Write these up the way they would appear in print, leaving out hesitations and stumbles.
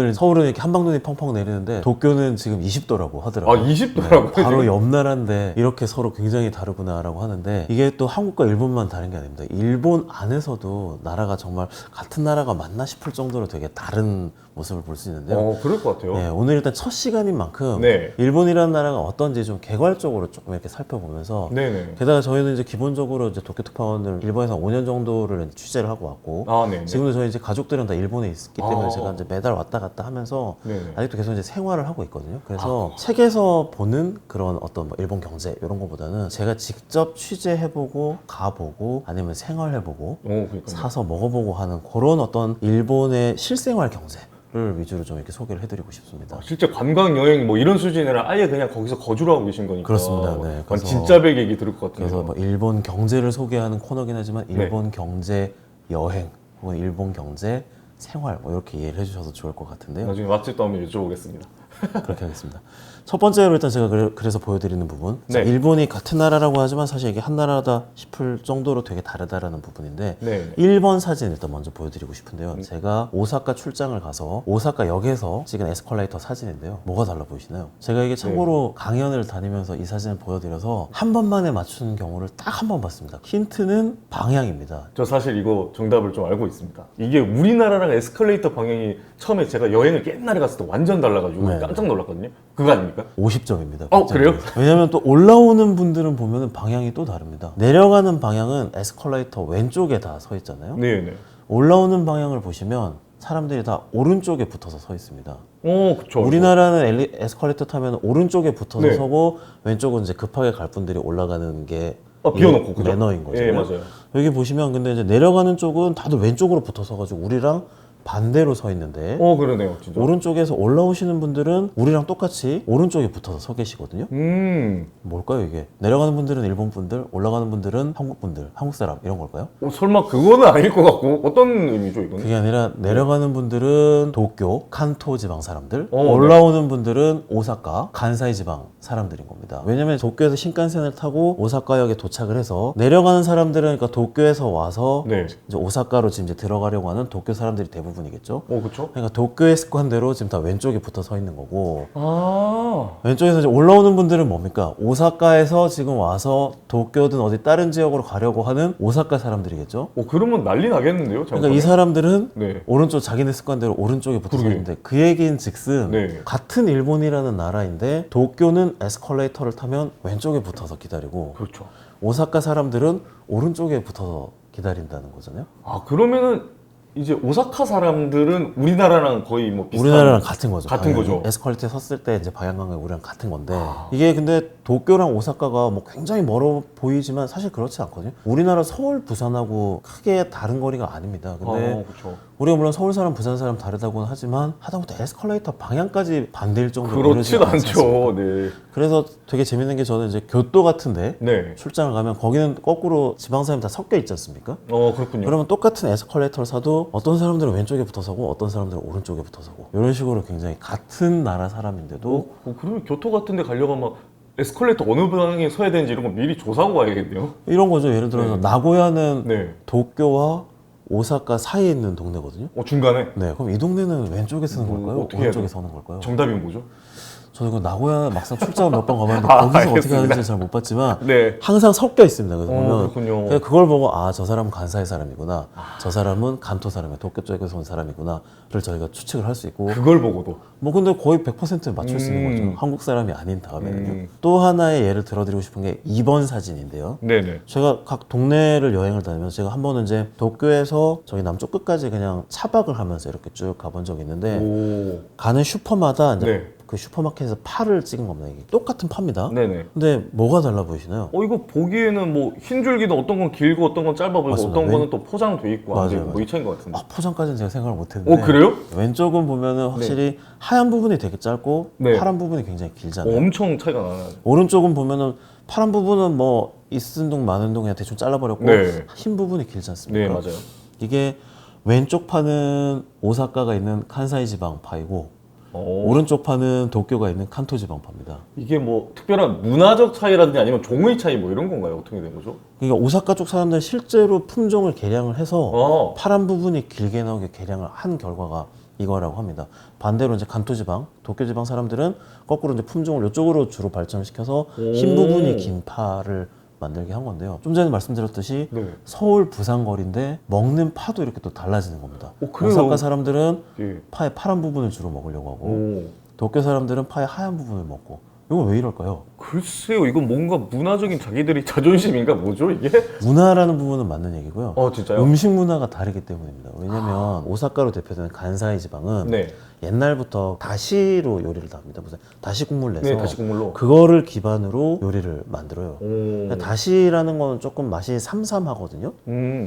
오늘 서울은 이렇게 한방눈이 펑펑 내리는데 도쿄는 지금 20도라고 하더라고요. 아 20도라고? 바로 옆 나라인데 이렇게 서로 굉장히 다르구나라고 하는데 이게 또 한국과 일본만 다른 게 아닙니다. 일본 안에서도 나라가 정말 같은 나라가 맞나 싶을 정도로 되게 다른 모습을 볼 수 있는데요. 그럴 것 같아요. 네, 오늘 일단 첫 시간인 만큼 네. 일본이라는 나라가 어떤지 좀 개괄적으로 조금 이렇게 살펴보면서 네네. 게다가 저희는 이제 기본적으로 이제 도쿄 특파원을 일본에서 5년 정도를 이제 취재를 하고 왔고 아 네네. 지금도 저희 이제 가족들은 다 일본에 있기 때문에 아. 제가 이제 매달 왔다 갔다 하면서 네네. 아직도 계속 이제 생활을 하고 있거든요. 그래서 책에서 보는 그런 어떤 뭐 일본 경제 이런 거보다는 제가 직접 취재해보고 가보고 아니면 생활해보고 그러니까요. 사서 먹어보고 하는 그런 어떤 일본의 실생활 경제를 위주로 좀 이렇게 소개를 해드리고 싶습니다. 실제 관광 여행 뭐 이런 수준이 아니라 아예 그냥 거기서 거주를 하고 계신 거니까. 그렇습니다. 네, 그래서- 진짜 백 얘기 들을 것 같아요. 그래서 뭐 일본 경제를 소개하는 코너긴 하지만 일본 경제 여행 혹은 일본 경제 생활 뭐 이렇게 이해를 해주셔도 좋을 것 같은데요. 나중에 맛집도 한번 여쭤보겠습니다. 그렇게 하겠습니다. 첫 번째로 일단 제가 그래서 보여드리는 부분 자, 네. 일본이 같은 나라라고 하지만 사실 이게 한 나라다 싶을 정도로 되게 다르다라는 부분인데 네. 1번 사진 일단 먼저 보여드리고 싶은데요. 제가 오사카 출장을 가서 오사카 역에서 찍은 에스컬레이터 사진인데요. 뭐가 달라 보이시나요? 제가 이게 참고로 강연을 다니면서 이 사진을 보여드려서 한 번만에 맞추는 경우를 딱 한 번 봤습니다. 힌트는 방향입니다. 저 사실 이거 정답을 좀 알고 있습니다. 이게 우리나라랑 에스컬레이터 방향이 처음에 제가 여행을 옛날에 갔을 때 완전 달라가지고 네. 깜짝 놀랐거든요. 그거 아닙니까? 50점입니다. 그래요? 왜냐면 또 올라오는 분들은 보면은 방향이 또 다릅니다. 내려가는 방향은 에스컬레이터 왼쪽에 다 서 있잖아요. 네네. 올라오는 방향을 보시면 사람들이 다 오른쪽에 붙어서 서 있습니다. 그쵸. 우리나라는 에스컬레이터 타면 오른쪽에 붙어서 네. 서고 왼쪽은 이제 급하게 갈 분들이 올라가는 게 비워놓고, 그죠? 매너인 거죠. 예, 맞아요. 여기 보시면 근데 이제 내려가는 쪽은 다들 왼쪽으로 붙어서 가지고 우리랑 반대로 서 있는데 그러네요, 진짜. 오른쪽에서 올라오시는 분들은 우리랑 똑같이 오른쪽에 붙어서 서 계시거든요. 뭘까요 이게? 내려가는 분들은 일본 분들, 올라가는 분들은 한국 분들, 한국 사람 이런 걸까요? 설마 그거는 아닐 것 같고 어떤 의미죠, 이거는? 그게 아니라 내려가는 분들은 도쿄, 칸토 지방 사람들, 네. 올라오는 분들은 오사카, 간사이 지방 사람들인 겁니다. 왜냐면 도쿄에서 신칸센을 타고 오사카역에 도착을 해서 내려가는 사람들은 그러니까 도쿄에서 와서 네. 이제 오사카로 지금 이제 들어가려고 하는 도쿄 사람들이 대부분이겠죠. 그쵸? 그러니까 도쿄의 습관대로 지금 다 왼쪽에 붙어 서 있는 거고 아. 왼쪽에서 이제 올라오는 분들은 뭡니까? 오사카에서 지금 와서 도쿄든 어디 다른 지역으로 가려고 하는 오사카 사람들이겠죠. 그러면 난리 나겠는데요, 그러니까 이 사람들은 네. 오른쪽 자기네 습관대로 오른쪽에 붙어 서 그러게요. 있는데 그 얘기인 즉슨 네. 같은 일본이라는 나라인데 도쿄는 에스컬레이터를 타면 왼쪽에 붙어서 기다리고 그렇죠. 오사카 사람들은 오른쪽에 붙어서 기다린다는 거잖아요. 그러면은 이제 오사카 사람들은 우리나라랑 거의 뭐 비슷한. 우리나라랑 같은 거죠. 같은 방향이. 거죠. 에스컬레이터에 섰을 때 이제 방향감이 우리랑 같은 건데 이게 근데 도쿄랑 오사카가 뭐 굉장히 멀어 보이지만 사실 그렇지 않거든요. 우리나라 서울, 부산하고 크게 다른 거리가 아닙니다. 근데 그렇죠. 우리가 물론 서울 사람, 부산 사람 다르다고는 하지만 하다못해 에스컬레이터 방향까지 반대일 정도로 그렇진 이러지는 않지 않습니까? 않죠. 네. 그래서 되게 재밌는 게 저는 이제 교토 같은데 네. 출장을 가면 거기는 거꾸로 지방 사람이 다 섞여 있지 않습니까? 그렇군요. 그러면 똑같은 에스컬레이터를 사도 어떤 사람들은 왼쪽에 붙어서고 어떤 사람들은 오른쪽에 붙어서고 이런 식으로 굉장히 같은 나라 사람인데도 그러면 교토 같은 데 가려고 하면 에스컬레이터 어느 방향에 서야 되는지 이런 거 미리 조사하고 가야겠네요. 이런 거죠. 예를 들어서 네. 나고야는 네. 도쿄와 오사카 사이에 있는 동네거든요. 중간에 네, 그럼 이 동네는 왼쪽에 서는 걸까요? 어떻게 해야 오른쪽에 돼요? 서는 걸까요? 정답이 뭐죠? 저는 그 나고야 막상 출장 몇 번 가봤는데 아, 거기서 어떻게 알겠습니다. 하는지 잘 못 봤지만 네. 항상 섞여 있습니다. 그래서 보면 그렇군요. 그냥 그걸 보고 저 사람은 간사이 사람이구나, 저 사람은 간토 사람이야, 도쿄 쪽에서 온 사람이구나를 저희가 추측을 할 수 있고 그걸 보고도. 뭐 근데 거의 100% 맞출 수 있는 거죠. 한국 사람이 아닌 다음에는요. 음. 또 하나의 예를 들어드리고 싶은 게 2번 사진인데요. 네네. 제가 각 동네를 여행을 다니면서 제가 한 번은 이제 도쿄에서 저기 남쪽 끝까지 그냥 차박을 하면서 이렇게 쭉 가본 적이 있는데 오. 가는 슈퍼마다 이제 네. 그 슈퍼마켓에서 파를 찍은 겁니다. 이게 똑같은 파입니다. 네네. 근데 뭐가 달라 보이시나요? 이거 보기에는 뭐 흰 줄기도 어떤 건 길고 어떤 건 짧아 보이고 맞습니다. 어떤 거는 또 포장돼 있고 안 맞아요, 돼 있고 뭐 맞아요. 이 차이인 것 같은데. 포장까지는 제가 생각을 못했는데 그래요? 왼쪽은 보면은 확실히 하얀 부분이 되게 짧고 네. 파란 부분이 굉장히 길잖아요. 엄청 차이가 나네. 오른쪽은 보면은 파란 부분은 뭐 있은 동 마는 동 그냥 대충 잘라버렸고 네. 흰 부분이 길지 않습니까? 네, 맞아요. 이게 왼쪽 파는 오사카가 있는 칸사이 지방 파이고 오른쪽 파는 도쿄가 있는 칸토 지방파입니다. 이게 뭐 특별한 문화적 차이라든지 아니면 종의 차이 뭐 이런 건가요? 어떻게 된 거죠? 그러니까 오사카 쪽 사람들은 실제로 품종을 개량을 해서 파란 부분이 길게 나오게 개량을 한 결과가 이거라고 합니다. 반대로 이제 간토 지방, 도쿄 지방 사람들은 거꾸로 이제 품종을 이쪽으로 주로 발전시켜서 흰 부분이 긴 파를 만들게 한 건데요. 좀 전에 말씀드렸듯이 네. 서울 부산 거리인데 먹는 파도 이렇게 또 달라지는 겁니다. 그래요? 오사카 사람들은 예. 파의 파란 부분을 주로 먹으려고 하고 오. 도쿄 사람들은 파의 하얀 부분을 먹고 이건 왜 이럴까요? 글쎄요, 이건 뭔가 문화적인 자기들이 자존심인가 뭐죠 이게? 문화라는 부분은 맞는 얘기고요. 진짜요? 음식 문화가 다르기 때문입니다. 왜냐면 오사카로 대표되는 간사이 지방은 네. 옛날부터 다시로 요리를 다 합니다. 무슨 다시 국물 내서 네, 다시 국물로. 그거를 기반으로 요리를 만들어요. 오. 다시라는 거는 조금 맛이 삼삼하거든요.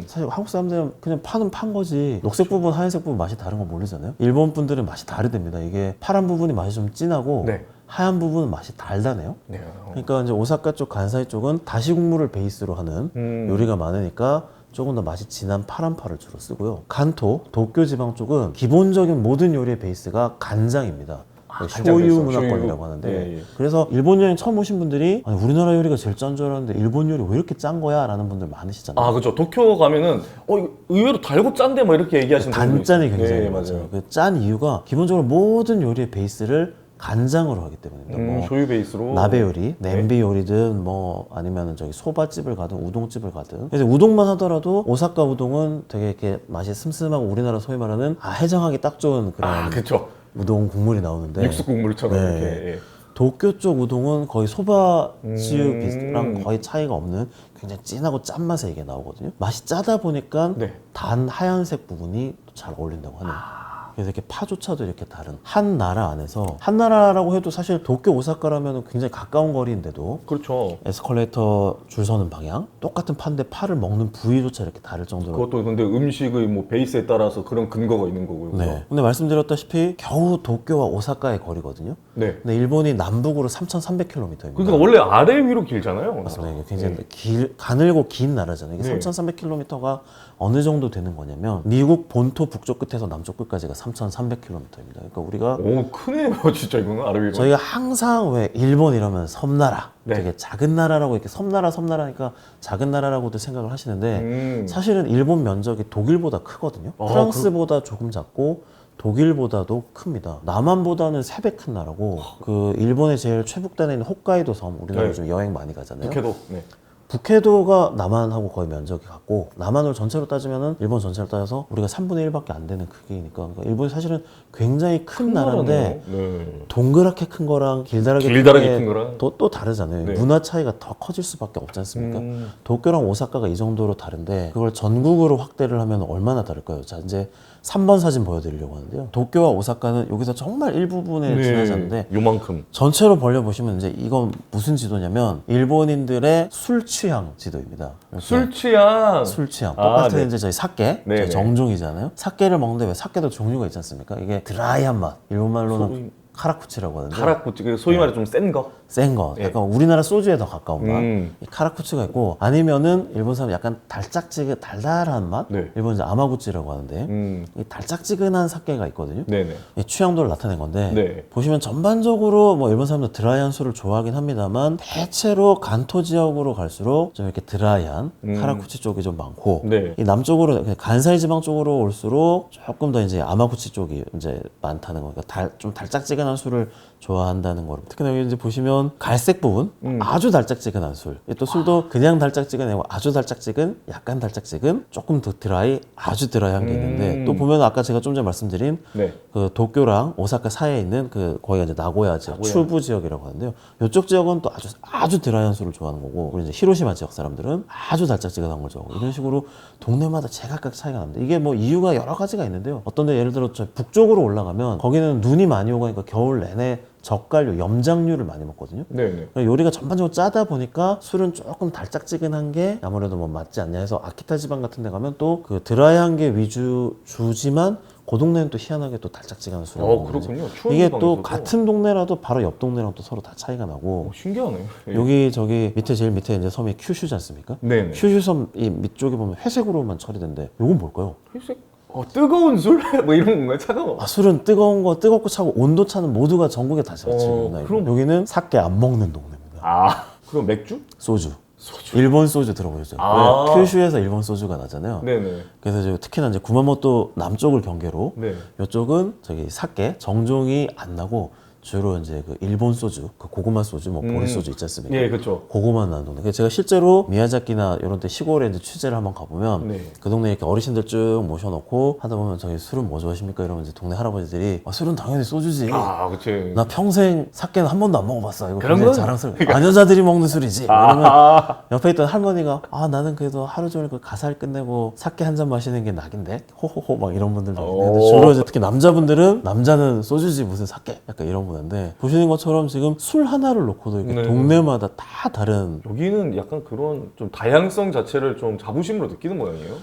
사실 한국 사람들은 그냥 파는 판 거지 녹색 부분, 하얀색 부분 맛이 다른 거 모르잖아요. 일본 분들은 맛이 다르답니다. 이게 파란 부분이 맛이 좀 진하고 네. 하얀 부분은 맛이 달다네요. 네. 그러니까 이제 오사카 쪽 간사이 쪽은 다시 국물을 베이스로 하는 요리가 많으니까 조금 더 맛이 진한 파란 파를 주로 쓰고요. 간토, 도쿄 지방 쪽은 기본적인 모든 요리의 베이스가 간장입니다. 간장 쇼유 베이스, 문화권이라고 쇼유. 하는데 예, 예. 그래서 일본 여행 처음 오신 분들이 아니, 우리나라 요리가 제일 짠 줄 알았는데 일본 요리 왜 이렇게 짠 거야? 라는 분들 많으시잖아요. 그렇죠. 도쿄 가면은 이거 의외로 달고 짠데 뭐 이렇게 얘기하시는 분들이 단짠이 있어요. 굉장히 네, 많아요. 그 짠 이유가 기본적으로 모든 요리의 베이스를 간장으로 하기 때문입니다. 뭐 쇼유 베이스로. 나베 요리, 냄비 요리든 뭐 아니면은 저기 소바집을 가든 우동집을 가든. 그래서 우동만 하더라도 오사카 우동은 되게 이렇게 맛이 슴슴하고 우리나라 소위 말하는 해장하기 딱 좋은 그런 그렇죠. 우동 국물이 나오는데 육수 국물처럼 네. 이렇게. 예. 도쿄 쪽 우동은 거의 소바지랑 거의 차이가 없는 굉장히 진하고 짠맛에 이게 나오거든요. 맛이 짜다 보니까 네. 단 하얀색 부분이 잘 어울린다고 하네요. 그래서 이렇게 파조차도 이렇게 다른 한 나라 안에서 한 나라라고 해도 사실 도쿄 오사카라면 굉장히 가까운 거리인데도 그렇죠. 에스컬레이터 줄 서는 방향 똑같은 파인데 파를 먹는 부위조차 이렇게 다를 정도로 그것도 근데 음식의 뭐 베이스에 따라서 그런 근거가 있는 거고요. 네. 근데 말씀드렸다시피 겨우 도쿄와 오사카의 거리거든요. 네. 근데 일본이 남북으로 3,300km입니다. 그러니까 원래 아래 위로 길잖아요. 맞습니다. 이게 굉장히 네. 가늘고 긴 나라잖아요. 이게 네. 3,300km가 어느 정도 되는 거냐면 미국 본토 북쪽 끝에서 남쪽 끝까지가 3,300km입니다. 그러니까 우리가 크네요, 진짜 이거는 아래 위로. 저희가 항상 왜 일본 이러면 섬나라, 네. 되게 작은 나라라고 이렇게 섬나라니까 작은 나라라고도 생각을 하시는데 사실은 일본 면적이 독일보다 크거든요. 프랑스보다 조금 작고 독일보다도 큽니다. 남한보다는 3배 큰 나라고 그 일본의 제일 최북단에 있는 홋카이도 섬 우리나라 네. 요즘 여행 많이 가잖아요. 북해도. 네. 북해도가 남한하고 거의 면적이 같고 남한을 전체로 따지면은 일본 전체를 따져서 우리가 3분의 1밖에 안 되는 크기니까 그러니까 일본이 사실은 굉장히 큰 나라인데 네. 동그랗게 큰 거랑 길다랗게 길다랗게 큰 거랑 또 다르잖아요. 네. 문화 차이가 더 커질 수밖에 없지 않습니까? 도쿄랑 오사카가 이 정도로 다른데 그걸 전국으로 확대를 하면 얼마나 다를까요? 자 이제 3번 사진 보여드리려고 하는데요. 도쿄와 오사카는 여기서 정말 일부분에 지나지 않는데 요만큼. 전체로 벌려보시면 이제 이건 무슨 지도냐면 일본인들의 술 취향 지도입니다. 이렇게 술 취향. 술 취향. 똑같은 네. 이제 저희 사케, 네, 저희 네. 정종이잖아요. 사케를 먹는데 왜 사케도 종류가 있지 않습니까? 이게 드라이한 맛. 일본말로는 소위- 카라쿠치라고 하는데 카라쿠치, 소위 말해 좀 센 거. 센 거. 예. 약간 우리나라 소주에 더 가까운 맛. 음. 이 카라쿠치가 있고 아니면은 일본 사람 약간 달달한 맛. 네. 일본 이제 아마구치라고 하는데 이 달짝지근한 사케가 있거든요. 네네. 이 취향도를 나타낸 건데 네. 보시면 전반적으로 뭐 일본 사람들 드라이한 술을 좋아하긴 합니다만 대체로 간토 지역으로 갈수록 좀 이렇게 드라이한 카라쿠치 쪽이 좀 많고 네. 이 남쪽으로 간사이 지방 쪽으로 올수록 조금 더 이제 아마구치 쪽이 이제 많다는 거니까 좀 달짝지근한 술을 좋아한다는 거로 특히나 여기 이제 보시면 갈색 부분 아주 달짝지근한 술. 또 술도 그냥 달짝지근하고 아주 달짝지근, 약간 달짝지근, 조금 더 드라이, 아주 드라이한 게 있는데 또 보면 아까 제가 좀 전에 말씀드린 네. 그 도쿄랑 오사카 사이에 있는 그 거기가 이제 나고야 지역, 추부 지역이라고 하는데요. 이쪽 지역은 또 아주 드라이한 술을 좋아하는 거고, 우리 이제 히로시마 지역 사람들은 아주 달짝지근한 걸 좋아하고 이런 식으로 동네마다 제각각 차이가 납니다. 이게 뭐 이유가 여러 가지가 있는데요. 어떤 데 예를 들어 저 북쪽으로 올라가면 거기는 눈이 많이 오고 하니까 겨울 내내 젓갈류, 염장류를 많이 먹거든요. 네네. 요리가 전반적으로 짜다 보니까 술은 조금 달짝지근한 게 아무래도 뭐 맞지 않냐 해서 아키타 지방 같은 데 가면 또 그 드라이한 게 위주 주지만 그 동네는 또 희한하게 또 달짝지근한 술을 먹거든요. 그렇군요. 추운 이게 지방에서도. 또 같은 동네라도 바로 옆 동네랑 또 서로 다 차이가 나고 신기하네요. 예. 여기 저기 밑에 제일 밑에 이제 섬이 큐슈지 않습니까? 네네. 큐슈 섬 이 밑쪽에 보면 회색으로만 처리된데 요건 뭘까요? 회색? 뜨거운 술? 뭐 이런 건가요? 차가워. 아, 술은 뜨거운 거, 뜨겁고 차고 온도 차는 모두가 전국에 다 잘 치거든요. 그럼- 여기는 사케 안 먹는 동네입니다. 아, 그럼 맥주? 소주. 일본 소주 들어보셨죠? 아. 왜 큐슈에서 일본 소주가 나잖아요. 네네. 그래서 이제 특히나 이제 구마모토 남쪽을 경계로 네. 이쪽은 저기 사케 정종이 안 나고 주로 이제 그 일본 소주, 그 고구마 소주, 뭐 보리 소주 있지 않습니까? 예, 그렇죠. 고구마 나는 동네. 그래서 제가 실제로 미야자키나 이런 데 시골에 이제 취재를 한번 가보면 네. 그 동네 이렇게 어르신들 쭉 모셔놓고 하다 보면 저기 술은 뭐 좋아하십니까? 이러면 이제 동네 할아버지들이 아, 술은 당연히 소주지. 아, 그치. 나 평생 사케는 한 번도 안 먹어봤어. 이거 그런 굉장히 건- 자랑스러워. 마녀자들이 먹는 술이지. 이러면 아, 옆에 있던 할머니가 아 나는 그래도 하루 종일 그 가사를 끝내고 사케 한 잔 마시는 게 낙인데 호호호 막 이런 분들도 있는데 오. 주로 이제 특히 남자분들은 남자는 소주지 무슨 사케 약간 이런 분인데 보시는 것처럼 지금 술 하나를 놓고도 이렇게 네. 동네마다 다 다른 여기는 약간 그런 좀 다양성 자체를 좀 자부심으로 느끼는 모양이에요.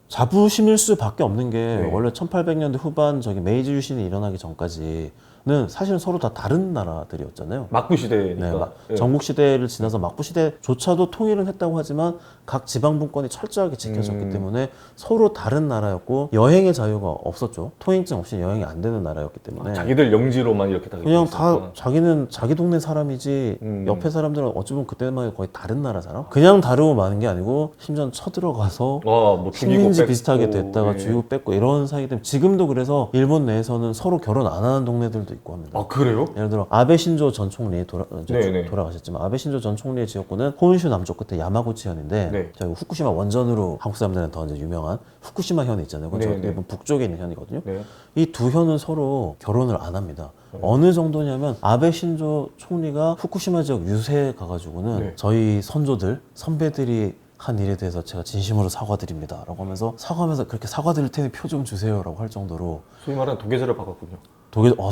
자부심일 수밖에 없는 게 네. 원래 1800년대 후반 저기 메이지 유신이 일어나기 전까지는 사실은 서로 다 다른 나라들이었잖아요. 막부 시대니까. 네, 예. 전국 시대를 지나서 막부 시대조차도 통일은 했다고 하지만 각 지방 분권이 철저하게 지켜졌기 때문에 서로 다른 나라였고 여행의 자유가 없었죠. 통행증 없이 여행이 안 되는 나라였기 때문에 자기들 영지로만 이렇게 다 그냥 다 있었구나. 자기는 자기 동네 사람이지 옆에 사람들은 어쩌면 그때만 거의 다른 나라 사람? 그냥 다르고 마는 게 아니고 심지어 쳐들어가서 뭐 죽이고 식민지 뺏고, 비슷하게 됐다가 예. 죽이고 뺏고 이런 사이 때문에 지금도 그래서 일본 내에서는 서로 결혼 안 하는 동네들도 있고 합니다. 아, 그래요? 예를 들어 아베 신조 전 총리 네네. 돌아가셨지만 아베 신조 전 총리의 지역구는 혼슈 남쪽 끝에 야마구치현인데 네. 저희 후쿠시마 원전으로 한국 사람들은 더 이제 유명한 후쿠시마 현이 있잖아요. 그건 저 네네. 일본 북쪽에 있는 현이거든요. 네. 이 두 현은 서로 결혼을 안 합니다. 어느 정도냐면 아베 신조 총리가 후쿠시마 지역 유세에 가가지고는 네. 저희 선조들 선배들이 한 일에 대해서 제가 진심으로 사과드립니다 라고 하면서 사과하면서 그렇게 사과드릴 테니 표 좀 주세요 라고 할 정도로 소위 말하는 도계자를 박았군요.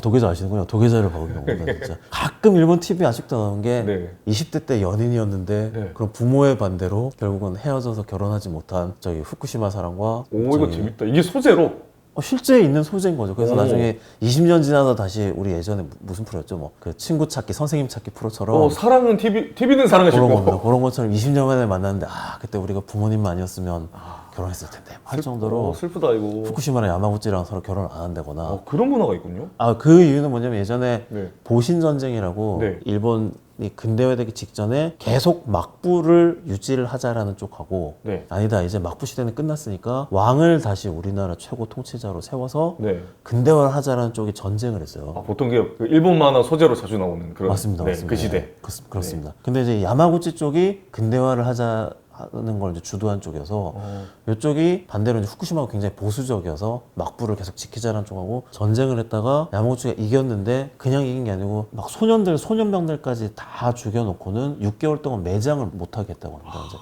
도계자 아시는군요. 도계자를 박은 경우가 진짜 가끔 일본 TV 아직도 나오는 게 네. 20대 때 연인이었는데 네. 그런 부모의 반대로 결국은 헤어져서 결혼하지 못한 저기 후쿠시마 사람과 오, 이거 저기 재밌다. 이게 소재로. 실제 있는 소재인 거죠. 그래서 오. 나중에 20년 지나서 다시 우리 예전에 무슨 프로였죠? 뭐 그 친구 찾기, 선생님 찾기 프로처럼 사랑은 TV는 사랑을 그런 싣고. 겁니다. 그런 것처럼 20년 만에 만났는데 그때 우리가 부모님만 아니었으면 결혼했을 텐데 할 정도로 슬프다 이거. 후쿠시마랑 야마구치랑 서로 결혼 안 한다거나 그런 문화가 있군요. 그 이유는 뭐냐면 예전에 네. 보신 전쟁이라고 네. 일본이 근대화되기 직전에 계속 막부를 유지를 하자라는 쪽하고 네. 아니다 이제 막부 시대는 끝났으니까 왕을 다시 우리나라 최고 통치자로 세워서 네. 근대화를 하자라는 쪽이 전쟁을 했어요. 보통 그 일본 만화 소재로 자주 나오는 그런. 맞습니다, 네, 맞습니다. 그 시대. 네, 그렇습니다. 근데 이제 야마구치 쪽이 근대화를 하자는 걸 이제 주도한 쪽이어서 이쪽이 반대로 이제 후쿠시마가 굉장히 보수적이어서 막부를 계속 지키자는 쪽하고 전쟁을 했다가 야마구치가 이겼는데 그냥 이긴 게 아니고 막 소년병들까지 다 죽여놓고는 6개월 동안 매장을 못 하게 했다고 합니다. 이제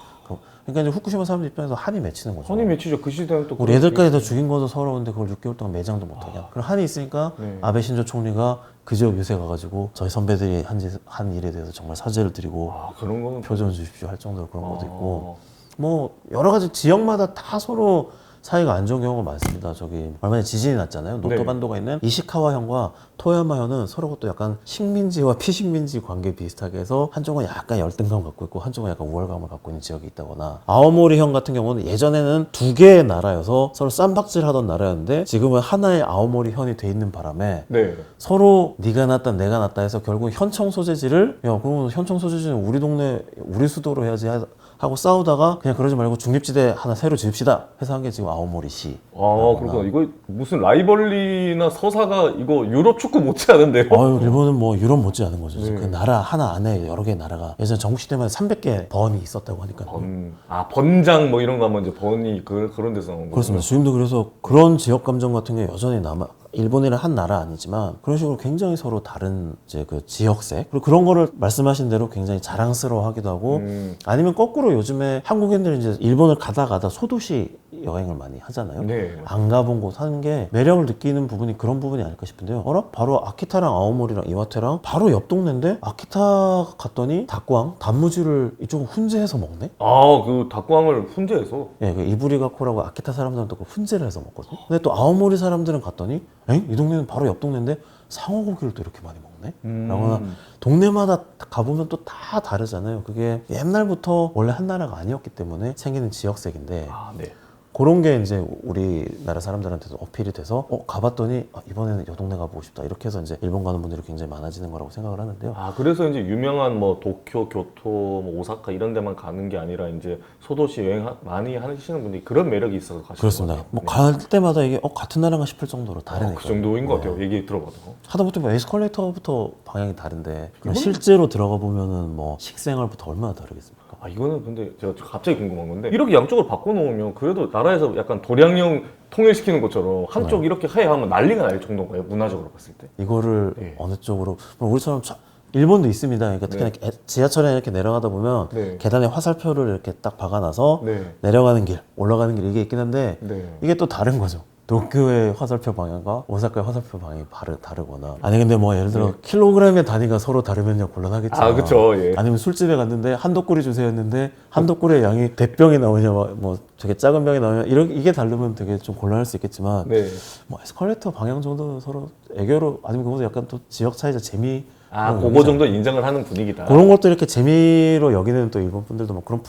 그러니까 이제 후쿠시마 사람들 입장에서 한이 맺히는 거죠. 선이 맺히죠. 그 시대는 또. 우리 애들까지 다 죽인 것도 서러운데 그걸 6개월 동안 매장도 못하게 하고 그럼 한이 있으니까 네. 아베 신조 총리가 그 지역 유세 가가지고 저희 선배들이 한 일에 대해서 정말 사죄를 드리고 그런 거는. 표정 주십시오 할 정도로 그런 것도 있고 뭐 여러 가지 지역마다 다 서로 사이가 안 좋은 경우가 많습니다. 저기 얼마 전에 지진이 났잖아요. 노토반도가 있는 이시카와현과 토야마현은 서로 또 약간 식민지와 피식민지 관계 비슷하게 해서 한쪽은 약간 열등감 갖고 있고 한쪽은 약간 우월감을 갖고 있는 지역이 있다거나 아오모리현 같은 경우는 예전에는 두 개의 나라여서 서로 쌈박질하던 나라였는데 지금은 하나의 아오모리현이 돼 있는 바람에 네. 서로 네가 낫다 내가 낫다 해서 결국 현청 소재지를 그러면 현청 소재지는 우리 동네 우리 수도로 해야지 하고 싸우다가 그냥 그러지 말고 중립지대 하나 새로 지읍시다 해서 한 게 지금 아오모리시. 그렇구나. 이거 무슨 라이벌리나 서사가 이거 유럽 축구 못지않은데요? 일본은 뭐 유럽 못지 않은 거죠. 네. 그 나라 하나 안에 여러 개의 나라가 예전 전국시대만 300개 번이 있었다고 하니까. 번장 뭐 이런 거 하면 이제 번이 그런 데서 나온 거예요. 그렇습니다. 지금도 그래서 그런 지역 감정 같은 게 여전히 남아. 일본이란 한 나라 아니지만 그런 식으로 굉장히 서로 다른 이제 그 지역색 그리고 그런 거를 말씀하신 대로 굉장히 자랑스러워하기도 하고 아니면 거꾸로 요즘에 한국인들이 이제 일본을 가다 소도시 여행을 많이 하잖아요. 네. 안 가본 곳 하는 게 매력을 느끼는 부분이 그런 부분이 아닐까 싶은데요. 바로 아키타랑 아오모리랑 이와테랑 바로 옆 동네인데 아키타 갔더니 닭광, 단무지를 이쪽은 훈제해서 먹네? 그 닭광을 훈제해서. 예, 그 이부리가코라고 아키타 사람들은 또 훈제를 해서 먹거든요. 근데 또 아오모리 사람들은 갔더니 이 동네는 바로 옆 동네인데 상어고기를 또 이렇게 많이 먹네? 라거나 동네마다 가보면 또 다 다르잖아요. 그게 옛날부터 원래 한 나라가 아니었기 때문에 생기는 지역색인데 네. 그런 게 이제 우리나라 사람들한테도 어필이 돼서 가봤더니 이번에는 요 동네 가보고 싶다 이렇게 해서 이제 일본 가는 분들이 굉장히 많아지는 거라고 생각을 하는데요. 아, 그래서 이제 유명한 뭐 도쿄, 교토, 뭐 오사카 이런 데만 가는 게 아니라 이제 소도시 여행 많이 하시는 분들이 그런 매력이 있어서 가시는 그렇습니다. 거예요. 뭐 갈 때마다 이게 같은 나라가 싶을 정도로 다르니까. 그 정도인 것 같아요. 얘기 들어봐도. 하다못해 뭐 에스컬레이터부터 방향이 다른데 이거는- 실제로 들어가 보면은 뭐 식생활부터 얼마나 다르겠습니까? 아, 이거는 근데 제가 갑자기 궁금한 건데 이렇게 양쪽을 바꿔놓으면 그래도 나라에서 약간 도량령 통일시키는 것처럼 한쪽 이렇게 해야 하면 난리가 날 정도인가요? 문화적으로 봤을 때? 이거를 네. 어느 쪽으로 우리처럼 일본도 있습니다. 그러니까 특히나 지하철에 이렇게 내려가다 보면 네. 계단에 화살표를 이렇게 딱 박아놔서 네. 내려가는 길, 올라가는 길 이게 있긴 한데 네. 이게 또 다른 거죠. 도쿄의 화살표 방향과 오사카의 화살표 방향이 다르거나 아니 근데 뭐 예를 들어 킬로그램의 단위가 서로 다르면요 곤란하겠죠. 아, 그쵸. 예. 아니면 술집에 갔는데 한도꾸리 주세요 했는데 한도꾸리의 양이 대병이 나오냐 뭐 되게 작은 병이 나오냐 이게 다르면 되게 좀 곤란할 수 있겠지만 네. 뭐 에스컬레이터 방향 정도는 서로 애교로 아니면 그것도 약간 또 지역 차이자 재미 아, 그거 정도 인정을 하는 분위기다. 그런 것도 이렇게 재미로 여기는 또 일본 분들도 뭐 그런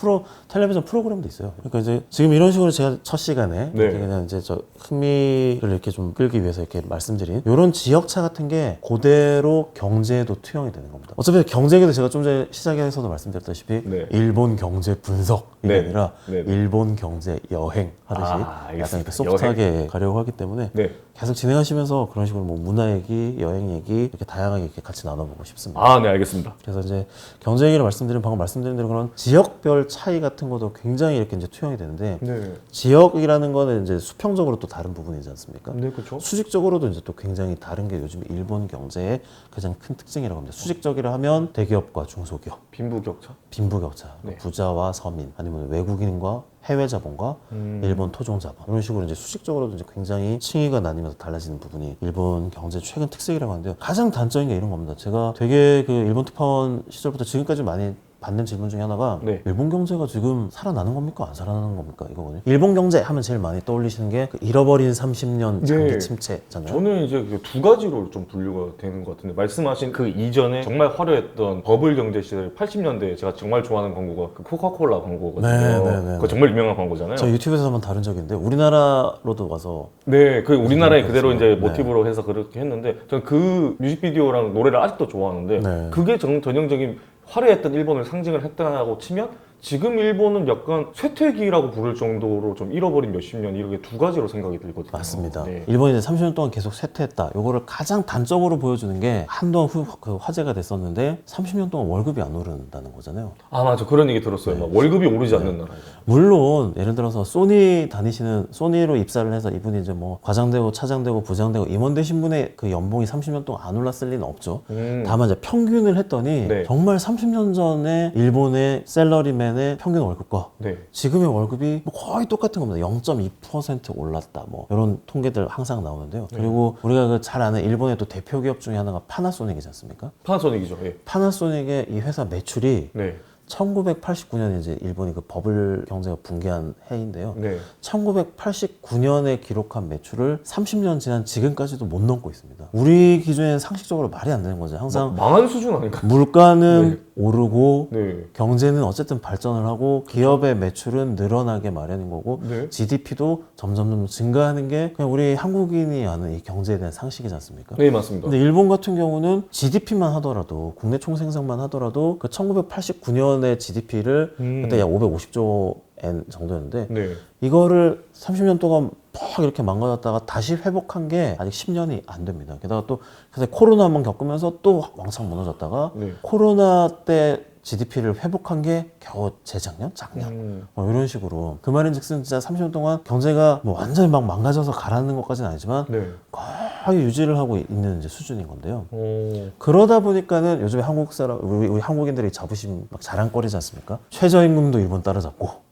텔레비전 프로그램도 있어요. 그러니까 이제 지금 이런 식으로 제가 첫 시간에 네. 이렇게 그냥 이제 저 흥미를 이렇게 좀 끌기 위해서 이렇게 말씀드린 이런 지역차 같은 게 그대로 경제에도 투영이 되는 겁니다. 어차피 경제에도 제가 좀 전에 시작에서도 말씀드렸다시피 네. 일본 경제 분석 이게 네. 아니라 네. 일본 경제 여행 하듯이 약간 알겠습니다. 이렇게 소프트하게 가려고 하기 때문에 네. 계속 진행하시면서 그런 식으로 뭐 문화 얘기, 여행 얘기 이렇게 다양하게 이렇게 같이 나눠보고 싶습니다. 아, 네, 알겠습니다. 그래서 이제 경제 얘기를 방금 말씀드린 대로 그런 지역별 차이 같은 것도 굉장히 이렇게 이제 투영이 되는데 네. 지역이라는 거는 이제 수평적으로 또 다른 부분이지 않습니까? 네, 그렇죠. 수직적으로도 이제 또 굉장히 다른 게 요즘 일본 경제의 가장 큰 특징이라고 합니다. 수직적이라 하면 대기업과 중소기업, 빈부격차? 빈부격차, 네. 부자와 서민, 아니면 외국인과 해외 자본과 일본 토종 자본 이런 식으로 이제 수직적으로도 이제 굉장히 층위가 나뉘면서 달라지는 부분이 일본 경제 최근 특색이라고 하는데요. 가장 단적인 게 이런 겁니다. 제가 되게 그 일본 특파원 시절부터 지금까지 많이 받는 질문 중에 하나가 네. 일본 경제가 지금 살아나는 겁니까? 안 살아나는 겁니까? 이거거든요. 일본 경제 하면 제일 많이 떠올리시는 게그 잃어버린 30년 장기 네. 침체잖아요. 저는 이제 그두 가지로 좀 분류가 되는 것 같은데 말씀하신 그 이전에 정말 화려했던 버블 경제 시절 80년대에 제가 정말 좋아하는 광고가 그 코카콜라 광고거든요. 네. 그거 정말 유명한 광고잖아요. 저 유튜브에서 한번 다룬 적이 있는데 우리나라로도 와서 네, 그 우리나라에 그대로 이제 네. 모티브로 해서 그렇게 했는데 저는 그 뮤직비디오랑 노래를 아직도 좋아하는데 네. 그게 전형적인 화려했던 일본을 상징을 했다고 치면 지금 일본은 약간 쇠퇴기라고 부를 정도로 좀 잃어버린 몇십 년 이렇게 두 가지로 생각이 들거든요. 맞습니다. 네. 일본이 이제 30년 동안 계속 쇠퇴했다. 요거를 가장 단적으로 보여주는 게 한동안 그 화제가 됐었는데 30년 동안 월급이 안 오른다는 거잖아요. 아, 맞아. 그런 얘기 들었어요. 막 월급이 오르지 않는 나라예요. 물론 예를 들어서 소니로 입사를 해서 이분이 이제 뭐 과장되고 차장되고 부장되고 임원 되신 분의 그 연봉이 30년 동안 안 올랐을 리는 없죠. 다만 이제 평균을 했더니 네. 정말 30년 전에 일본의 셀러리맨의 평균 월급과 네. 지금의 월급이 뭐 거의 똑같은 겁니다. 0.2% 올랐다. 뭐 이런 통계들 항상 나오는데요. 그리고 우리가 그 잘 아는 일본의 또 대표 기업 중에 하나가 파나소닉이지 않습니까? 파나소닉이죠. 예. 파나소닉의 이 회사 매출이 네. 1989년에 이제 일본이 그 버블 경제가 붕괴한 해인데요. 네. 1989년에 기록한 매출을 30년 지난 지금까지도 못 넘고 있습니다. 우리 기준에는 상식적으로 말이 안 되는 거죠. 항상 망한 수준 아닌가? 물가는 오르고 네. 경제는 어쨌든 발전을 하고 기업의 매출은 늘어나게 마련인 거고 네. GDP도 점점 증가하는 게 그냥 우리 한국인이 아는 이 경제에 대한 상식이지 않습니까? 네, 맞습니다. 근데 일본 같은 경우는 GDP만 하더라도 국내 총생산만 하더라도 그 1989년의 GDP를 그때 약 550조 엔 정도였는데 네. 이거를 30년 동안 퍽 이렇게 망가졌다가 다시 회복한 게 아직 10년이 안 됩니다. 게다가 또 그래서 코로나 한번 겪으면서 또 왕창 무너졌다가 네. 코로나 때 GDP를 회복한 게 겨우 재작년? 작년? 이런 식으로 그 말인즉슨 진짜 30년 동안 경제가 뭐 완전히 막 망가져서 가라앉는 것까지는 아니지만 네. 거의 유지를 하고 있는 이제 수준인 건데요. 오. 그러다 보니까는 요즘에 한국 사람 우리 한국인들이 자부심 막 자랑거리지 않습니까? 최저임금도 일본 따라잡고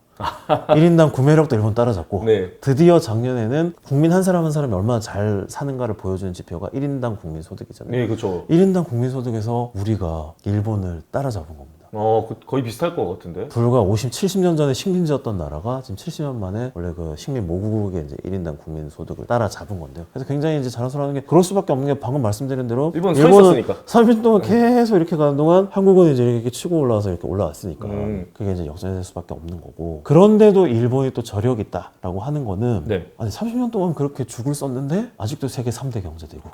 1인당 구매력도 일본 따라잡고 네. 드디어 작년에는 국민 한 사람 한 사람이 얼마나 잘 사는가를 보여주는 지표가 1인당 국민소득이잖아요. 네, 그렇죠. 1인당 국민소득에서 우리가 일본을 따라잡은 겁니다. 거의 비슷할 것 같은데. 불과 50, 70년 전에 식민지였던 나라가 지금 70년 만에 원래 그 식민 모국의 이제 1인당 국민 소득을 따라잡은 건데요. 그래서 굉장히 이제 자랑스러운 게 그럴 수밖에 없는 게 방금 말씀드린 대로 일본은 서 있었으니까. 30년 동안 계속 이렇게 가는 동안 한국은 이제 이렇게 치고 올라와서 이렇게 올라왔으니까 그게 이제 역전될 수밖에 없는 거고. 그런데도 일본이 또 저력이 있다라고 하는 거는 네. 아니 30년 동안 그렇게 죽을 썼는데 아직도 세계 3대 경제대국.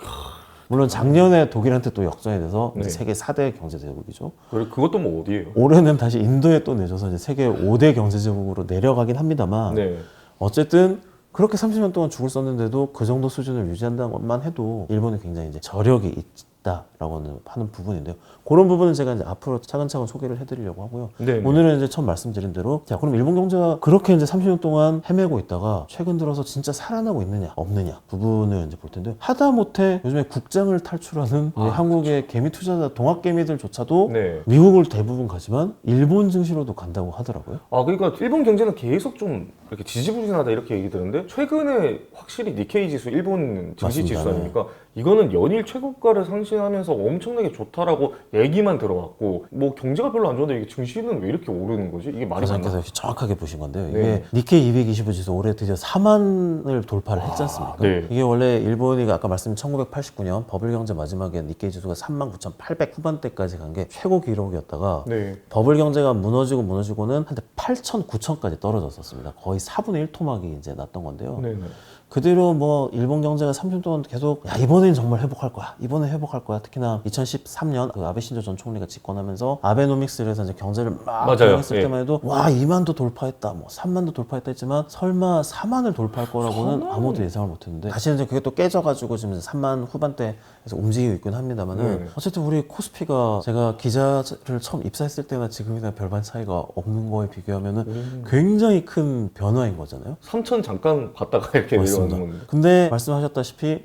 물론 작년에 독일한테 또 역전이 돼서 네. 세계 4대 경제제국이죠. 그것도 뭐 어디예요? 올해는 다시 인도에 또 내줘서 이제 세계 5대 경제제국으로 내려가긴 합니다만 네. 어쨌든 그렇게 30년 동안 죽을 썼는데도 그 정도 수준을 유지한다는 것만 해도 일본이 굉장히 이제 저력이 있다라고 하는 부분인데요. 그런 부분은 제가 이제 앞으로 차근차근 소개를 해드리려고 하고요. 네. 오늘은 이제 처음 말씀드린 대로 자 그럼 일본 경제가 그렇게 이제 30년 동안 헤매고 있다가 최근 들어서 진짜 살아나고 있느냐 없느냐 부분을 이제 볼 텐데요. 하다못해 요즘에 국장을 탈출하는 우리 한국의 개미 투자자 동학 개미들조차도 네. 미국을 대부분 가지만 일본 증시로도 간다고 하더라고요. 그러니까 일본 경제는 계속 좀 이렇게 지지부진하다 이렇게 얘기 드는데 최근에 확실히 니케이 지수, 일본 증시 맞습니다. 지수 아닙니까? 이거는 연일 최고가를 상승하면서 엄청나게 좋다라고 얘기만 들어왔고 뭐 경제가 별로 안 좋은데 이게 증시는 왜 이렇게 오르는 거지? 이게 말이 안 계산께서 나. 역시 정확하게 보신 건데요. 네. 이게 니케이 225 지수 올해 드디어 4만을 돌파를 했지 않습니까? 네. 이게 원래 일본이 아까 말씀드린 1989년 버블 경제 마지막에 니케이 지수가 39,800 후반대까지 간 게 최고 기록이었다가 네. 버블 경제가 무너지고는 한때 8,000, 9,000까지 떨어졌었습니다. 거의 4분의 1 토막이 이제 났던 건데요. 네네. 그대로 뭐 일본 경제가 30년 동안 계속 야 이번엔 정말 회복할 거야 이번에 회복할 거야. 특히나 2013년 그 아베 신조 전 총리가 집권하면서 아베노믹스를 해서 이제 경제를 막 맞아요. 했을 예. 때만 해도 와 2만도 돌파했다 뭐 3만도 돌파했다 했지만 설마 4만을 돌파할 거라고는 4만? 아무도 예상을 못했는데 다시 이제 그게 또 깨져가지고 지금 이제 3만 후반대에서 움직이고 있긴 합니다만은 네. 어쨌든 우리 코스피가 제가 기자를 처음 입사했을 때나 지금이나 별반 차이가 없는 거에 비교하면은 굉장히 큰 변화인 거잖아요. 3천 잠깐 봤다가 이렇게 내려오는 맞습니다. 건데. 근데 말씀하셨다시피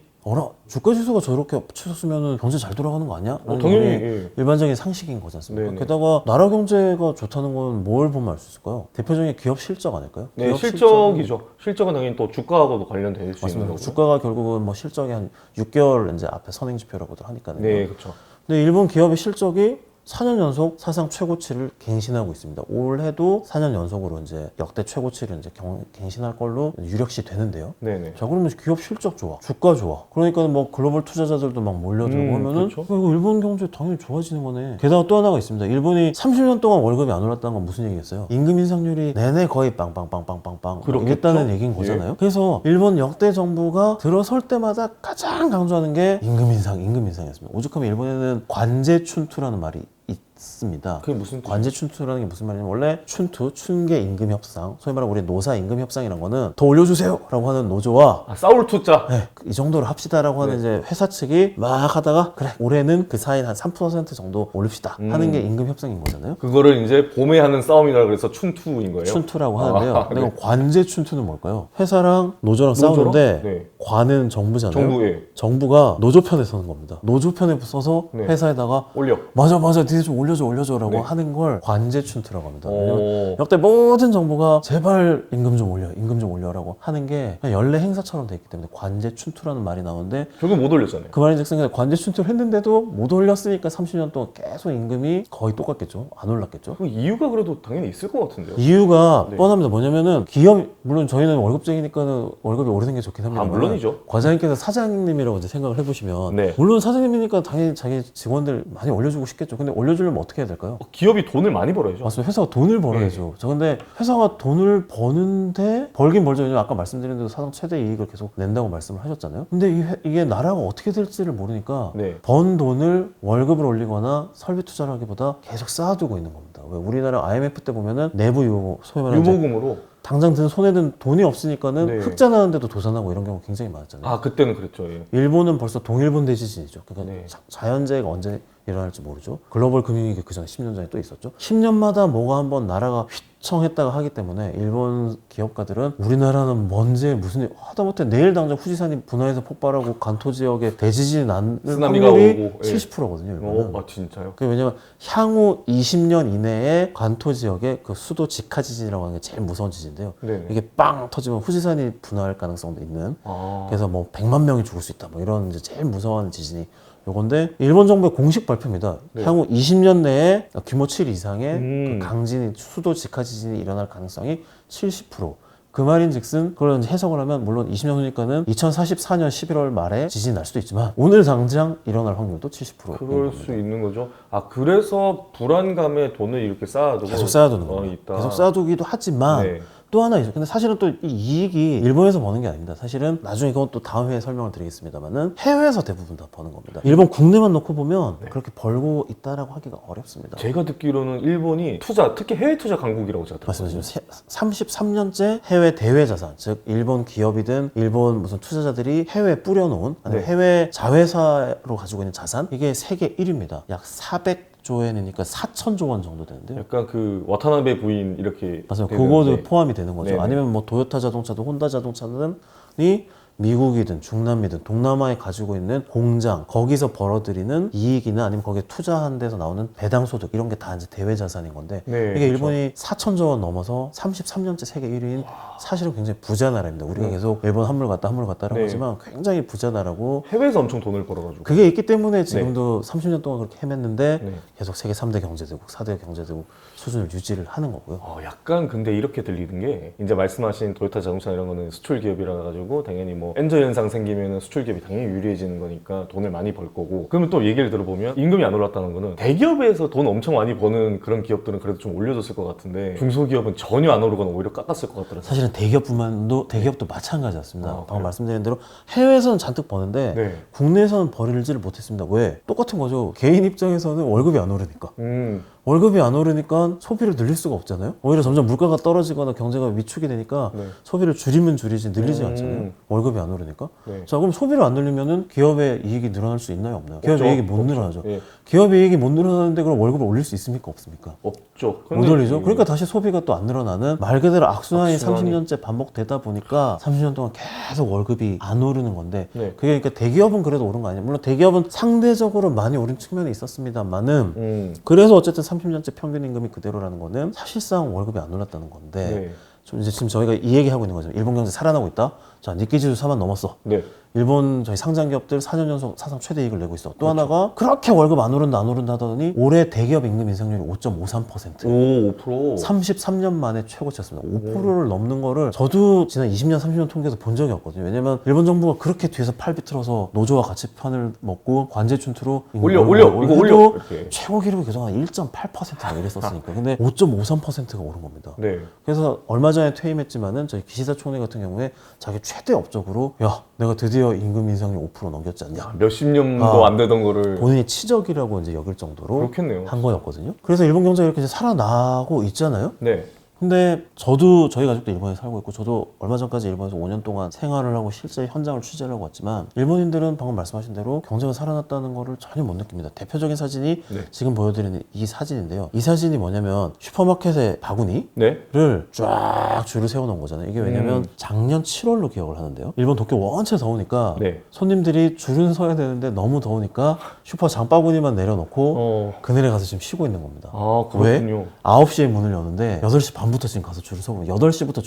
주가 지수가 저렇게 치솟으면 경제 잘 돌아가는 거 아니야? 라는 당연히, 게 예. 일반적인 상식인 거지 않습니까? 네네. 게다가 나라 경제가 좋다는 건 뭘 보면 알 수 있을까요? 대표적인 기업 실적 아닐까요? 네, 기업 실적이죠. 실적은 당연히 또 주가하고도 관련될 수 있는 맞습니다. 거고. 주가가 결국은 뭐 실적이 한 6개월 이제 앞에 선행 지표라고도 하니까요. 네, 그렇죠. 근데 일본 기업의 실적이 4년 연속 사상 최고치를 갱신하고 있습니다. 올해도 4년 연속으로 이제 역대 최고치를 이제 갱신할 걸로 유력시 되는데요. 네네. 자, 그러면 기업 실적 좋아, 주가 좋아. 그러니까 뭐 글로벌 투자자들도 막 몰려들고 하면은 그렇죠. 이거 일본 경제 당연히 좋아지는 거네. 게다가 또 하나가 있습니다. 일본이 30년 동안 월급이 안 올랐다는 건 무슨 얘기겠어요? 임금 인상률이 내내 거의 빵빵빵빵빵빵 그렇겠죠? 이랬다는 얘기인 거잖아요. 그래서 일본 역대 정부가 들어설 때마다 가장 강조하는 게 임금 인상이었습니다. 오죽하면 일본에는 관제춘투라는 말이 있습니다. 그게 무슨 뜻이에요? 관제춘투라는 게 무슨 말이냐면 원래 춘계 임금 협상, 소위 말하는 우리 노사 임금 협상이라는 거는 더 올려주세요라고 하는 노조와 싸울 투자. 네, 이 정도로 합시다라고 하는 이제 회사 측이 막 하다가 그래 올해는 그 사이인 한 3% 정도 올립시다 하는 게 임금 협상인 거잖아요. 그거를 이제 봄에 하는 싸움이라 그래서 춘투인 거예요. 춘투라고 하는데요. 근데 네. 관제 춘투는 뭘까요? 회사랑 노조랑 노조랑? 싸우는데 네. 관은 정부잖아요. 정부에 정부가 노조 편에 서는 겁니다. 노조 편에 서서 네. 회사에다가 올려. 맞아 니네 좀 올려줘라고 네. 하는 걸 관제춘투라고 합니다. 오. 왜냐면 역대 모든 정부가 제발 임금 좀 올려라고 하는 게 그냥 연례 행사처럼 돼 있기 때문에 관제춘투라는 말이 나오는데 결국 못 올렸잖아요. 그 말인즉슨 관제춘투를 했는데도 못 올렸으니까 30년 동안 계속 임금이 거의 똑같겠죠. 안 올랐겠죠. 그 이유가 그래도 당연히 있을 것 같은데요. 이유가 네. 뻔합니다. 뭐냐면은 기업 물론 저희는 월급쟁이니까는 월급이 오르는 게 좋긴 합니다. 물론이죠. 과장님께서 사장님이라고 이제 생각을 해보시면 네. 물론 사장님이니까 당연히 자기 직원들 많이 올려주고 싶겠죠. 근데 올려주려면 어떻게 해야 될까요? 기업이 돈을 많이 벌어야죠. 맞습니다. 회사가 돈을 벌어야죠. 자, 근데 회사가 돈을 버는데 벌긴 벌죠. 왜냐면 아까 말씀드린 대로 사상 최대 이익을 계속 낸다고 말씀을 하셨잖아요. 근데 이게 나라가 어떻게 될지를 모르니까 네. 번 돈을 월급을 올리거나 설비 투자를 하기보다 계속 쌓아두고 있는 겁니다. 왜 우리나라 IMF 때 보면은 내부 유보, 소위 말하는 이제 유보금으로. 당장 손에 든 돈이 없으니까는 네. 흑자 나는데도 도산하고 이런 경우 굉장히 많았잖아요. 그때는 그랬죠. 예. 일본은 벌써 동일본 대지진이죠. 그러니까 네. 자연재해가 언제 일어날지 모르죠. 글로벌 금융위기 그 전에 10년 전에 또 있었죠. 10년마다 뭐가 한번 나라가 휘청했다가 하기 때문에 일본 기업가들은 우리나라는 먼지 무슨 일 하다못해 내일 당장 후지산이 분화해서 폭발하고 간토 지역에 대지진이 나는 쓰나미가 확률이 오고, 예. 70%거든요. 일본은. 진짜요? 그게 왜냐면 향후 20년 이내에 관토 지역의 그 수도 직하 지진이라고 하는 게 제일 무서운 지진인데요. 네. 이게 빵 터지면 후지산이 분화할 가능성도 있는. 아. 그래서 뭐 100만 명이 죽을 수 있다. 뭐 이런 이제 제일 무서워하는 지진이 요건데 일본 정부의 공식 발표입니다. 네. 향후 20년 내에 규모 7 이상의 음. 그 강진, 수도 직하 지진이 일어날 가능성이 70%. 그 말인즉슨 그걸 이제 해석을 하면 물론 20년 후니까는 2044년 11월 말에 지진이 날 수도 있지만 오늘 당장 일어날 확률도 70%. 그럴 수 있는 거죠. 아 그래서 불안감에 돈을 이렇게 쌓아두고 계속 쌓아두는 겁니다. 있다. 계속 쌓아두기도 하지만 네. 또 하나 있어요. 근데 사실은 또 이 이익이 일본에서 버는 게 아닙니다. 사실은 나중에 그건 또 다음 회에 설명을 드리겠습니다만은 해외에서 대부분 다 버는 겁니다. 일본 국내만 놓고 보면 네. 그렇게 벌고 있다라고 하기가 어렵습니다. 제가 듣기로는 일본이 투자, 특히 해외 투자 강국이라고 제가 들었거든요. 맞습니다. 지금 33년째 해외 대외 자산, 즉 일본 기업이든 일본 무슨 투자자들이 해외에 뿌려놓은 아니면 네. 해외 자회사로 가지고 있는 자산 이게 세계 1위입니다. 약 400조엔이니까 4천조 원 정도 되는데요. 약간 그 와타나베 부인 이렇게 맞습니다. 되는, 그거도 네. 포함이 되는 거죠. 네네. 아니면 뭐 도요타 자동차도 혼다 자동차든이 미국이든 중남미든 동남아에 가지고 있는 공장 거기서 벌어들이는 이익이나 아니면 거기에 투자한 데서 나오는 배당 소득 이런 게 다 이제 대외 자산인 건데 네, 이게 그렇죠. 일본이 4천조 원 넘어서 33년째 세계 1위인 사실은 굉장히 부자 나라입니다. 우리가 계속 일본 한물 갔다라고 네. 하지만 굉장히 부자 나라고 해외에서 엄청 돈을 벌어가지고. 그게 있기 때문에 지금도 30년 동안 그렇게 헤맸는데 네. 계속 세계 3대 경제대국, 4대 경제대국 수준을 유지를 하는 거고요. 약간 근데 이렇게 들리는 게 이제 말씀하신 도요타 자동차 이런 거는 수출 기업이라 가지고 당연히 뭐 엔저 현상 생기면은 수출 기업이 당연히 유리해지는 거니까 돈을 많이 벌 거고 그러면 또 얘기를 들어보면 임금이 안 올랐다는 거는 대기업에서 돈 엄청 많이 버는 그런 기업들은 그래도 좀 올려줬을 것 같은데 중소기업은 전혀 안 오르거나 오히려 깎았을 것 같더라고요. 사실은 대기업도 마찬가지였습니다. 아, 방금 그래요? 말씀드린 대로 해외에서는 잔뜩 버는데 네. 국내에서는 벌이지를 못했습니다. 왜? 똑같은 거죠. 개인 입장에서는 월급이 안 오르니까. 음. 월급이 안 오르니까 소비를 늘릴 수가 없잖아요. 오히려 점점 물가가 떨어지거나 경제가 위축이 되니까 네. 소비를 줄이면 줄이지 늘리지 음. 않잖아요. 월급이 안 오르니까. 네. 자, 그럼 소비를 안 늘리면은 기업의 이익이 늘어날 수 있나요, 없나요? 기업의 이익이 못 늘어나죠. 예. 기업의 이익이 못 늘어나는데 그럼 월급을 올릴 수 있습니까, 없습니까? 없죠. 못 올리죠. 그러니까 다시 소비가 또 안 늘어나는 말 그대로 악순환이 악순환이. 30년째 반복되다 보니까 30년 동안 계속 월급이 안 오르는 건데 네. 그게 그러니까 대기업은 그래도 오른 거 아니에요. 물론 대기업은 상대적으로 많이 오른 측면이 있었습니다만은 그래서 어쨌든 30년째 평균 임금이 그대로라는 거는 사실상 월급이 안 올랐다는 건데 네. 좀 이제 지금 저희가 이 얘기하고 있는 거죠. 일본 경제 살아나고 있다. 자, 니케이 지수 4만 넘었어. 네. 일본 저희 상장 기업들 4년 연속 사상 최대 이익을 내고 있어. 또 그렇죠. 하나가 그렇게 월급 안 오른다 하더니 올해 대기업 임금 인상률이 5.53%. 오, 5%. 33년 만에 최고치였습니다. 5%를 넘는 거를 저도 지난 20년, 30년 통계에서 본 적이 없거든요. 왜냐면 일본 정부가 그렇게 뒤에서 팔 비틀어서 노조와 같이 판을 먹고 관제 춘투로 올려, 임금을 이거 해도 올려. 이렇게. 최고 기록이 그동안 1.8%가 이랬었으니까. 근데 5.53%가 오른 겁니다. 네. 그래서 얼마 전에 퇴임했지만은 저희 기시다 총리 같은 경우에 자기 최대 업적으로 야, 내가 드디어 임금 인상률 5% 넘겼지 않냐. 몇십 년도 아, 안 되던 거를. 본인이 치적이라고 이제 여길 정도로 그렇겠네요. 한 거였거든요. 그래서 일본 경제가 이렇게 이제 살아나고 있잖아요. 네. 근데 저희 가족도 일본에 살고 있고 저도 얼마 전까지 일본에서 5년 동안 생활을 하고 실제 현장을 취재를 하고 왔지만 일본인들은 방금 말씀하신 대로 경제가 살아났다는 거를 전혀 못 느낍니다. 대표적인 사진이 네. 지금 보여드리는 이 사진인데요. 이 사진이 뭐냐면 슈퍼마켓의 바구니를 네. 쫙 줄을 세워놓은 거잖아요. 이게 왜냐면 작년 7월로 기억을 하는데요. 일본 도쿄 원체 더우니까 네. 손님들이 줄은 서야 되는데 너무 더우니까 슈퍼 장바구니만 내려놓고 어. 그늘에 가서 지금 쉬고 있는 겁니다. 아, 그렇군요. 왜? 9시에 문을 여는데 8시 반부터 지금 가서 줄을 서고 8시부터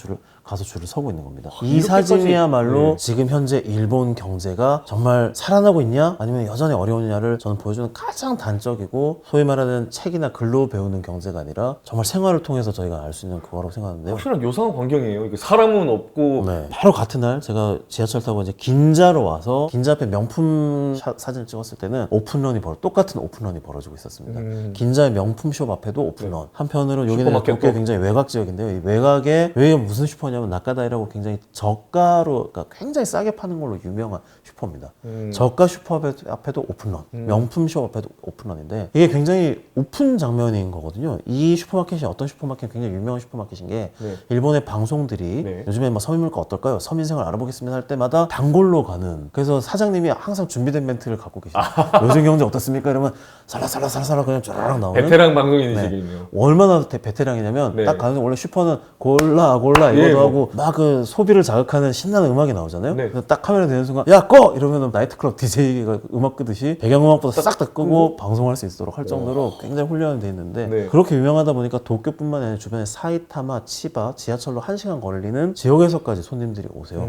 가서 줄을 서고 있는 겁니다. 이 이렇게까지- 사진이야말로 네. 지금 현재 일본 경제가 정말 살아나고 있냐 아니면 여전히 어려우냐를 저는 보여주는 가장 단적이고 소위 말하는 책이나 글로 배우는 경제가 아니라 정말 생활을 통해서 저희가 알 수 있는 그거라고 생각하는데요. 확실한 요상한 광경이에요. 이게 사람은 없고. 네. 바로 같은 날 제가 지하철 타고 이제 긴자로 와서 긴자 앞에 명품 사진을 찍었을 때는 똑같은 오픈런이 벌어지고 있었습니다. 긴자의 명품숍 앞에도 오픈런. 한편으로 여기는 슈퍼마켓도. 도쿄의 굉장히 외곽 지역인데요. 이 외곽에 여기가 무슨 슈퍼냐면 나카다이라고 굉장히 저가로 그러니까 굉장히 싸게 파는 걸로 유명한 슈퍼입니다. 저가 슈퍼 앞에도 오픈런, 명품숍 앞에도 오픈런인데 이게 굉장히 오픈 장면인 거거든요. 이 슈퍼마켓이 어떤 슈퍼마켓 굉장히 유명한 슈퍼마켓인 게 네. 일본의 방송들이 네. 요즘에 뭐 서민물가 어떨까요? 서민생활 알아보겠습니다 할 때마다 단골로 가는 그래서 사장님이 항상 준비된 멘트를 갖고 계시죠. 요즘 경제 어떻습니까? 이러면 살라살라살라 그냥 쫙 나오는 베테랑 방송인이시겠네요. 얼마나 베테랑이냐면 네. 딱 가는 원래 슈퍼는 골라 예, 이거다 좋아하고 막 그 소비를 자극하는 신나는 음악이 나오잖아요. 네. 그래서 딱 카메라 되는 순간 야 꺼! 이러면 나이트클럽 DJ가 음악 끄듯이 배경음악보다 싹 다 끄고 방송할 수 있도록 할 정도로 굉장히 훈련이 돼 있는데 네. 그렇게 유명하다 보니까 도쿄뿐만 아니라 주변에 사이타마, 치바, 지하철로 1시간 걸리는 지역에서까지 손님들이 오세요.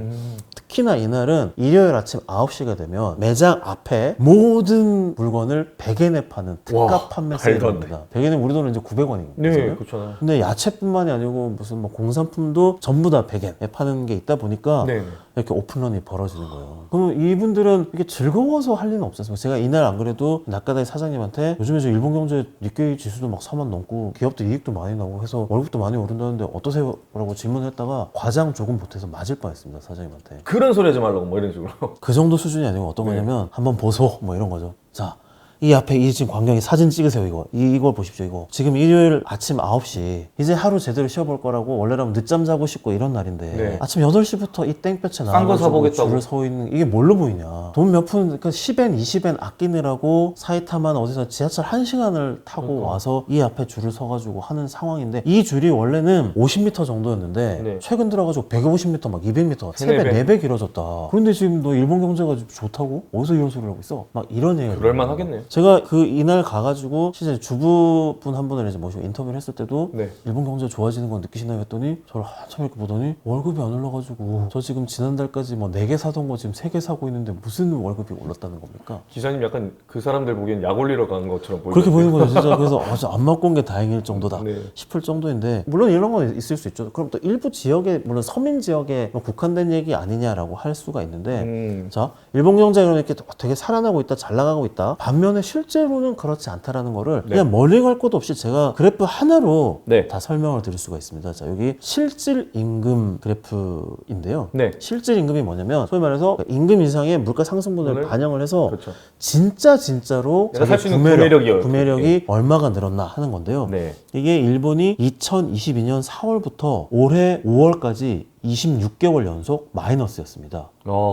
특히나 이날은 일요일 아침 9시가 되면 매장 앞에 모든 물건을 100엔에 파는 특가 와, 판매 말도 안 돼. 세일입니다. 100엔은 우리 돈은 이제 900원이거든요. 네, 그렇잖아요. 근데 야채뿐만이 아니고 무슨 뭐 공산품도 전부 다 100엔에 파는 게 있다 보니까 네. 이렇게 오픈런이 벌어지는 거예요. 그럼 이분들은 이게 즐거워서 할 리는 없었어요. 제가 이날 안 그래도 낙가다이 사장님한테 요즘에 저 일본 경제 니케이 지수도 막 4만 넘고 기업도 이익도 많이 나고 해서 월급도 많이 오른다는데 어떠세요? 라고 질문했다가 과장 조금 보태서 맞을 뻔했습니다. 사장님한테. 그런 소리 하지 말라고 뭐 이런 식으로. 그 정도 수준이 아니고 어떤 거냐면 한번 보소 뭐 이런 거죠. 자, 이 앞에 이 지금 광경이 사진 찍으세요. 이걸 보십시오. 이거 지금 일요일 아침 9시 이제 하루 제대로 쉬어볼 거라고 원래라면 늦잠 자고 싶고 이런 날인데 네. 아침 8시부터 이 땡볕에 싼거 나와가지고 사보겠다고. 줄을 서 있는 이게 뭘로 보이냐. 돈 몇 푼 그러니까 10엔 20엔 아끼느라고 사이타마는 어디서 지하철 1시간을 타고 그러니까. 와서 이 앞에 줄을 서가지고 하는 상황인데 이 줄이 원래는 50m 정도였는데 네. 최근 들어가지고 150m 막 200m 세네 3배 4배 길어졌다. 그런데 지금 너 일본 경제가 좋다고? 어디서 이런 소리를 하고 있어? 막 이런 얘기가 그럴만 하겠네요. 제가 그 이날 가가지고 실제 주부분 한 분을 이제 모시고 인터뷰를 했을 때도 네. 일본 경제 좋아지는 건 느끼시나요? 했더니 저를 한참 이렇게 보더니 월급이 안 올라가지고 저 지금 지난달까지 뭐 4개 사던 거 지금 3개 사고 있는데 무슨 월급이 올랐다는 겁니까? 기사님 약간 그 사람들 보기엔 약 올리러 가는 것처럼 보이죠. 그렇게 보이는 거죠 진짜. 그래서 안 맞고 온 게 다행일 정도다 네. 싶을 정도인데 물론 이런 건 있을 수 있죠. 그럼 또 일부 지역에 물론 서민 지역에 뭐 국한된 얘기 아니냐라고 할 수가 있는데 자 일본 경제가 이렇게 되게 살아나고 있다 잘 나가고 있다 반면에 실제로는 그렇지 않다라는 거를 네. 그냥 멀리 갈 것도 없이 제가 그래프 하나로 네. 다 설명을 드릴 수가 있습니다. 자 여기 실질 임금 그래프인데요. 네. 실질 임금이 뭐냐면 소위 말해서 임금 인상의 물가 상승분을 오늘? 반영을 해서 그렇죠. 진짜로 내가 살수 있는 구매력이 구매력이요. 얼마가 늘었나 하는 건데요. 네. 이게 일본이 2022년 4월부터 올해 5월까지 26개월 연속 마이너스였습니다.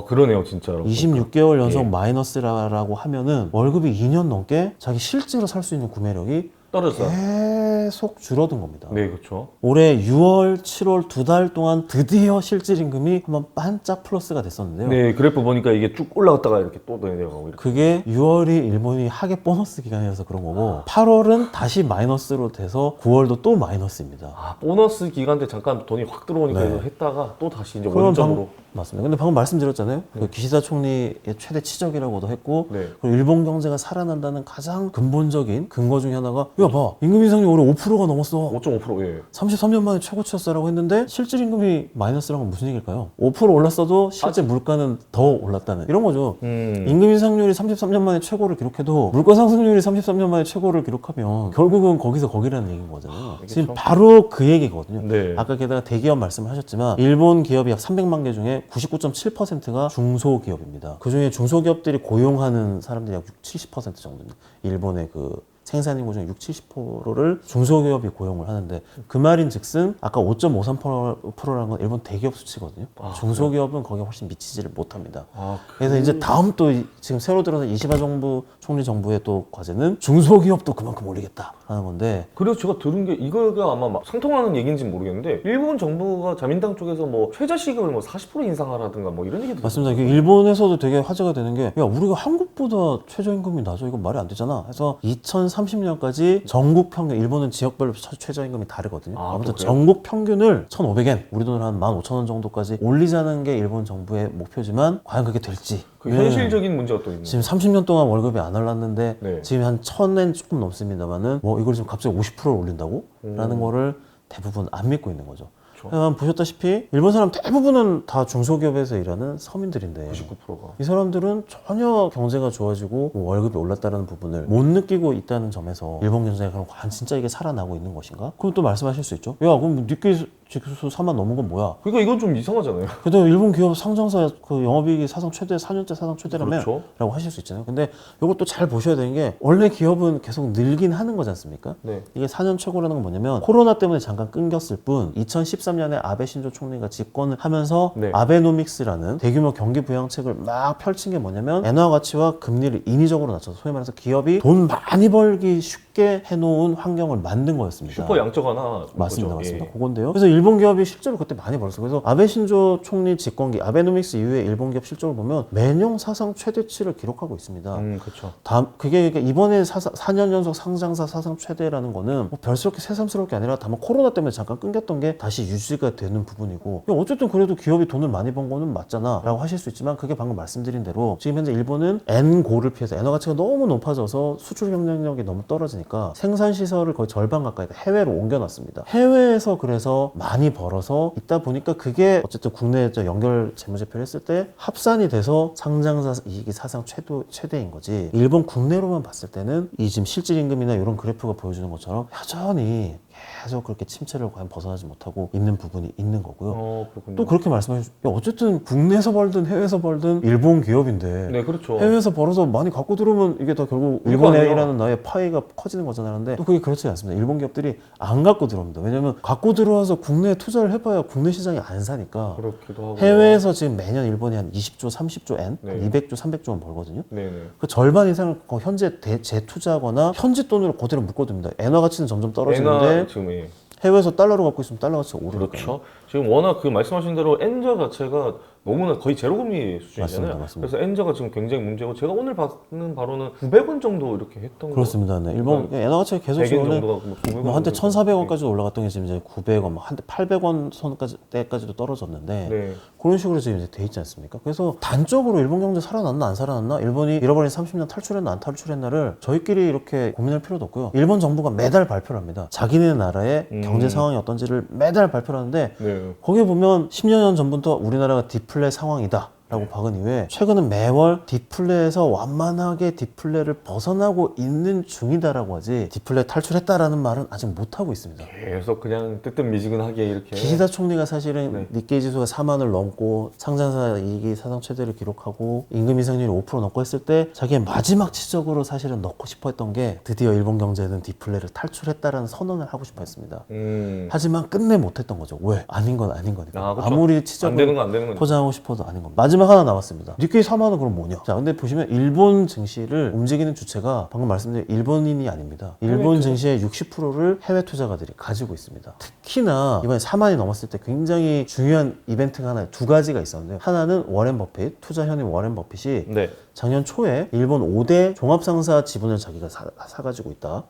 그러네요, 진짜로. 26개월 연속 예. 마이너스라고 하면은 월급이 2년 넘게 자기 실제로 살 수 있는 구매력이 떨어졌어요. 계속 줄어든 겁니다. 네, 그렇죠. 올해 6월, 7월 2달 동안 드디어 실질 임금이 한번 반짝 플러스가 됐었는데요. 네, 그래프 보니까 이게 쭉 올라갔다가 이렇게 또 내려가고 이렇게. 그게 6월이 일본이 하계 보너스 기간이라서 그런 거고 8월은 다시 마이너스로 돼서 9월도 또 마이너스입니다. 보너스 기간 때 잠깐 돈이 확 들어오니까 네. 이거 했다가 또 다시 이제 그러면 원점으로. 맞습니다. 근데 방금 말씀드렸잖아요. 그 기시다 총리의 최대 치적이라고도 했고 네. 그리고 일본 경제가 살아난다는 가장 근본적인 근거 중에 하나가 야 봐 임금 인상이 올해 5%가 넘었어. 5.5%. 예. 33년 만에 최고치였어라고 했는데 실질 임금이 마이너스라는 건 무슨 얘기일까요? 5% 올랐어도 실제 물가는 더 올랐다는 이런 거죠. 임금 인상률이 33년 만에 최고를 기록해도 물가 상승률이 33년 만에 최고를 기록하면 결국은 거기서 거기라는 얘기인 거잖아요. 지금 바로 그 얘기거든요. 네. 아까 게다가 대기업 말씀을 하셨지만 일본 기업이 약 300만 개 중에 99.7%가 중소기업입니다. 그중에 중소기업들이 고용하는 사람들이 약 70% 정도입니다. 일본의 그 생산인구 중 60-70%를 중소기업이 고용을 하는데 그 말인 즉슨 아까 5.53%라는 건 일본 대기업 수치거든요. 중소기업은 거기에 훨씬 미치지를 못합니다. 그래서 이제 다음 또 지금 새로 들어서 이시바 정부 총리 정부의 또 과제는 중소기업도 그만큼 올리겠다 하는 건데 그래서 제가 들은 게 이거가 아마 막 상통하는 얘기인지는 모르겠는데 일본 정부가 자민당 쪽에서 뭐 최저시급을 뭐 40% 인상하라든가 뭐 이런 얘기도 맞습니다. 이게 일본에서도 되게 화제가 되는 게 야 우리가 한국보다 최저임금이 낮아 이건 말이 안 되잖아 해서 2030년까지 전국 평균 일본은 지역별로 최저임금이 다르거든요. 아무튼 그래요? 전국 평균을 1,500엔 우리 돈으로 한 15,000원 정도까지 올리자는 게 일본 정부의 목표지만 과연 그게 될지 그 현실적인 문제가 또 있는 지금 30년 동안 월급이 안 올랐는데 네. 지금 한 1,000엔 조금 넘습니다만은 뭐 이걸 지금 갑자기 50%를 올린다고? 라는 거를 대부분 안 믿고 있는 거죠. 보셨다시피 일본 사람 대부분은 다 중소기업에서 일하는 서민들인데 99%가 이 사람들은 전혀 경제가 좋아지고 뭐 월급이 올랐다는 부분을 못 느끼고 있다는 점에서 일본 경제가 그럼 과연 진짜 이게 살아나고 있는 것인가? 그럼 또 말씀하실 수 있죠. 야 그럼 니케이 지수 4만 넘은 건 뭐야? 그러니까 이건 좀 이상하잖아요. 그래도 일본 기업 상장사 그 영업이익이 사상 최대 4년째 사상 최대라며 그렇죠. 라고 하실 수 있잖아요. 근데 이것도 잘 보셔야 되는 게 원래 기업은 계속 늘긴 하는 거지 않습니까? 네. 이게 4년 최고라는 건 뭐냐면 코로나 때문에 잠깐 끊겼을 뿐 2013년에 아베 신조 총리가 집권을 하면서 네. 아베노믹스라는 대규모 경기 부양책을 막 펼친 게 뭐냐면 엔화 가치와 금리를 인위적으로 낮춰서 소위 말해서 기업이 돈 많이 벌기 쉽게 해놓은 환경을 만든 거였습니다. 슈퍼 양적 하나 맞습니다. 거죠. 맞습니다. 예. 그건데요. 그래서 일본 기업이 실제로 그때 많이 벌었어요. 그래서 아베 신조 총리 집권기 아베노믹스 이후에 일본 기업 실적을 보면 매년 사상 최대치를 기록하고 있습니다. 그렇죠. 그게 그러니까 이번에 4년 연속 상장사 사상 최대라는 거는 뭐 별스럽게 새삼스러울 게 아니라 다만 코로나 때문에 잠깐 끊겼던 게 다시 유지가 되는 부분이고, 어쨌든 그래도 기업이 돈을 많이 번 거는 맞잖아 라고 하실 수 있지만, 그게 방금 말씀드린 대로 지금 현재 일본은 N고를 피해서 엔화 가치가 너무 높아져서 수출 경쟁력이 너무 떨어지니까 생산 시설을 거의 절반 가까이 해외로 옮겨놨습니다. 해외에서 그래서 많이 벌어서 있다 보니까 그게 어쨌든 국내 연결 재무제표를 했을 때 합산이 돼서 상장사 이익이 사상 최대인 거지. 일본 국내로만 봤을 때는 이 지금 실질임금이나 이런 그래프가 보여주는 것처럼 여전히 계속 그렇게 침체를 과연 벗어나지 못하고 있는 부분이 있는 거고요. 그렇군요. 또 그렇게 말씀해 주시죠. 어쨌든 국내에서 벌든 해외에서 벌든 일본 기업인데 네, 그렇죠. 해외에서 벌어서 많이 갖고 들어오면 이게 다 결국 일본에 일하는 나의 파이가 커지는 거잖아요. 근데 또 그게 그렇지 않습니다. 일본 기업들이 안 갖고 들어옵니다. 왜냐면 갖고 들어와서 국내에 투자를 해봐야 국내 시장이 안 사니까. 그렇기도 하고. 해외에서 지금 매년 일본이 한 20조, 30조 엔, 네. 한 200조, 300조 원 벌거든요. 네네. 그 절반 이상을 현재 재투자하거나 현지 돈으로 그대로 묶어둡니다. 엔화 가치는 점점 떨어지는데 엔화 지금 해외에서 달러로 갖고 있으면 달러 가치가 오르니까. 그렇죠. 지금 워낙 그 말씀하신 대로 엔저 자체가 너무나 거의 제로금리 수준이잖아요. 맞습니다. 그래서 엔저가 지금 굉장히 문제고, 제가 오늘 받는 바로는 900원 정도 이렇게 했던 거. 그렇습니다. 네. 일본 엔화 가치가 계속 100엔 지금은 정도가 뭐 900원 뭐 한때 정도 1,400원까지 올라갔던 게 지금 이제 900원, 한때 800원 선까지 때까지도 떨어졌는데 네. 그런 식으로 지금 이제 돼 있지 않습니까? 그래서 단적으로 일본 경제 살아났나 안 살아났나, 일본이 잃어버린 30년 탈출했나 안 탈출했나를 저희끼리 이렇게 고민할 필요도 없고요. 일본 정부가 매달 발표를 합니다. 자기네 나라의 경제 상황이 어떤지를 매달 발표를 하는데 네. 거기에 보면 10년 전부터 우리나라가 디플레 상황이다 라고 박은 이후에 최근은 매월 디플레에서 완만하게 디플레를 벗어나고 있는 중이다라고 하지, 디플레 탈출했다라는 말은 아직 못하고 있습니다. 계속 그냥 뜨뜻미지근하게 이렇게. 기시다 총리가 사실은 네. 니케이 지수가 4만을 넘고 상장사 이익이 사상 최대를 기록하고 임금 인상률이 5% 넘고 했을 때 자기의 마지막 지적으로 사실은 넣고 싶어 했던 게 드디어 일본 경제는 디플레를 탈출했다라는 선언을 하고 싶어 했습니다. 하지만 끝내 못했던 거죠. 왜? 아닌 건 아닌 거니까. 그렇죠. 아무리 안 되는 치적으로 거 안 되는 거니까. 포장하고 싶어도 아닌 겁니다. 마지막 하나 남았습니다. 니케이 4만은 그럼 뭐냐? 자, 근데 보시면 일본 증시를 움직이는 주체가 방금 말씀드린 일본인이 아닙니다. 일본 증시의 60%를 해외 투자가들이 가지고 있습니다. 특히나 이번에 4만이 넘었을 때 굉장히 중요한 이벤트가 하나, 두 가지가 있었는데요. 하나는 워렌 버핏, 투자 현인 워렌 버핏이 네. 작년 초에 일본 5대 종합상사 지분을 자기가 사가지고 있다.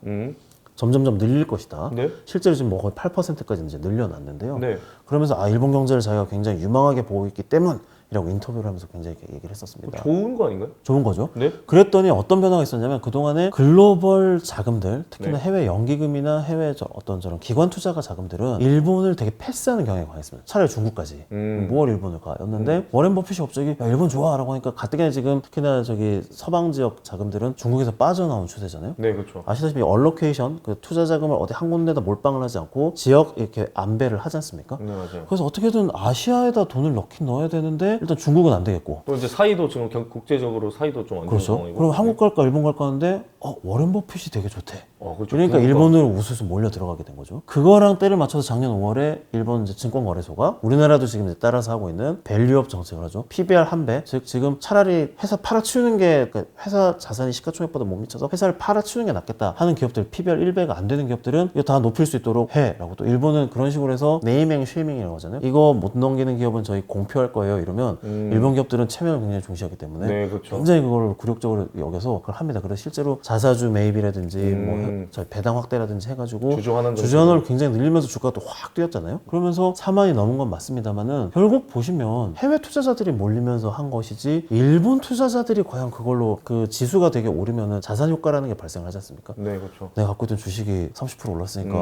점점점 늘릴 것이다. 네. 실제로 지금 뭐 거의 8%까지 이제 늘려놨는데요. 네. 그러면서 일본 경제를 자기가 굉장히 유망하게 보고 있기 때문이라고 인터뷰를 하면서 굉장히 이렇게 얘기를 했었습니다. 좋은 거 아닌가요? 좋은 거죠. 네. 그랬더니 어떤 변화가 있었냐면, 그동안에 글로벌 자금들, 특히나 네. 해외 연기금이나 해외 어떤 저런 기관 투자가 자금들은 일본을 되게 패스하는 경향이 강했습니다. 차라리 중국까지. 뭘 일본을 가였는데 워렌 버핏이 갑자기 야, 일본 좋아 라고 하니까 가뜩이나 지금 특히나 저기 서방 지역 자금들은 중국에서 빠져나온 추세잖아요. 네, 그렇죠. 아시다시피 얼로케이션, 그 투자 자금을 어디 한 군데다 몰빵을 하지 않고 지역 이렇게 안배를 하지 않습니까? 네, 맞아요. 그래서 어떻게든 아시아에다 돈을 넣긴 넣어야 되는데 일단 중국은 안 되겠고, 또 이제 사이도 지금 국제적으로 사이도 좀 안 좋은 그렇죠. 상황이고. 그럼 한국 갈까 일본 갈까 하는데 워렌 버핏이 되게 좋대. 그렇죠. 그러니까 일본으로 우수수 몰려 들어가게 된 거죠. 그거랑 때를 맞춰서 작년 5월에 일본 이제 증권거래소가 우리나라도 지금 이제 따라서 하고 있는 밸류업 정책을 하죠. PBR 한 배. 즉 지금 차라리 회사 팔아치우는 게, 그러니까 회사 자산이 시가총액보다 못 미쳐서 회사를 팔아치우는 게 낫겠다 하는 기업들, PBR 1배가 안 되는 기업들은 이거 다 높일 수 있도록 해라고, 또 일본은 그런 식으로 해서 네이밍 쉐이밍이라고 하잖아요. 이거 못 넘기는 기업은 저희 공표할 거예요 이러면 일본 기업들은 체면을 굉장히 중시하기 때문에 네, 그렇죠. 굉장히 그걸 굴욕적으로 여겨서 그걸 합니다. 그래서 실제로 자사주 매입이라든지 뭐 저희 배당 확대라든지 해가지고 주주환원을 굉장히 늘리면서 주가가 또 확 뛰었잖아요. 그러면서 4만이 넘은 건 맞습니다만은 결국 보시면 해외 투자자들이 몰리면서 한 것이지 일본 투자자들이 과연 그걸로 그 지수가 되게 오르면은 자산 효과라는 게 발생을 하지 않습니까? 네, 그렇죠. 내가 갖고 있던 주식이 30% 올랐으니까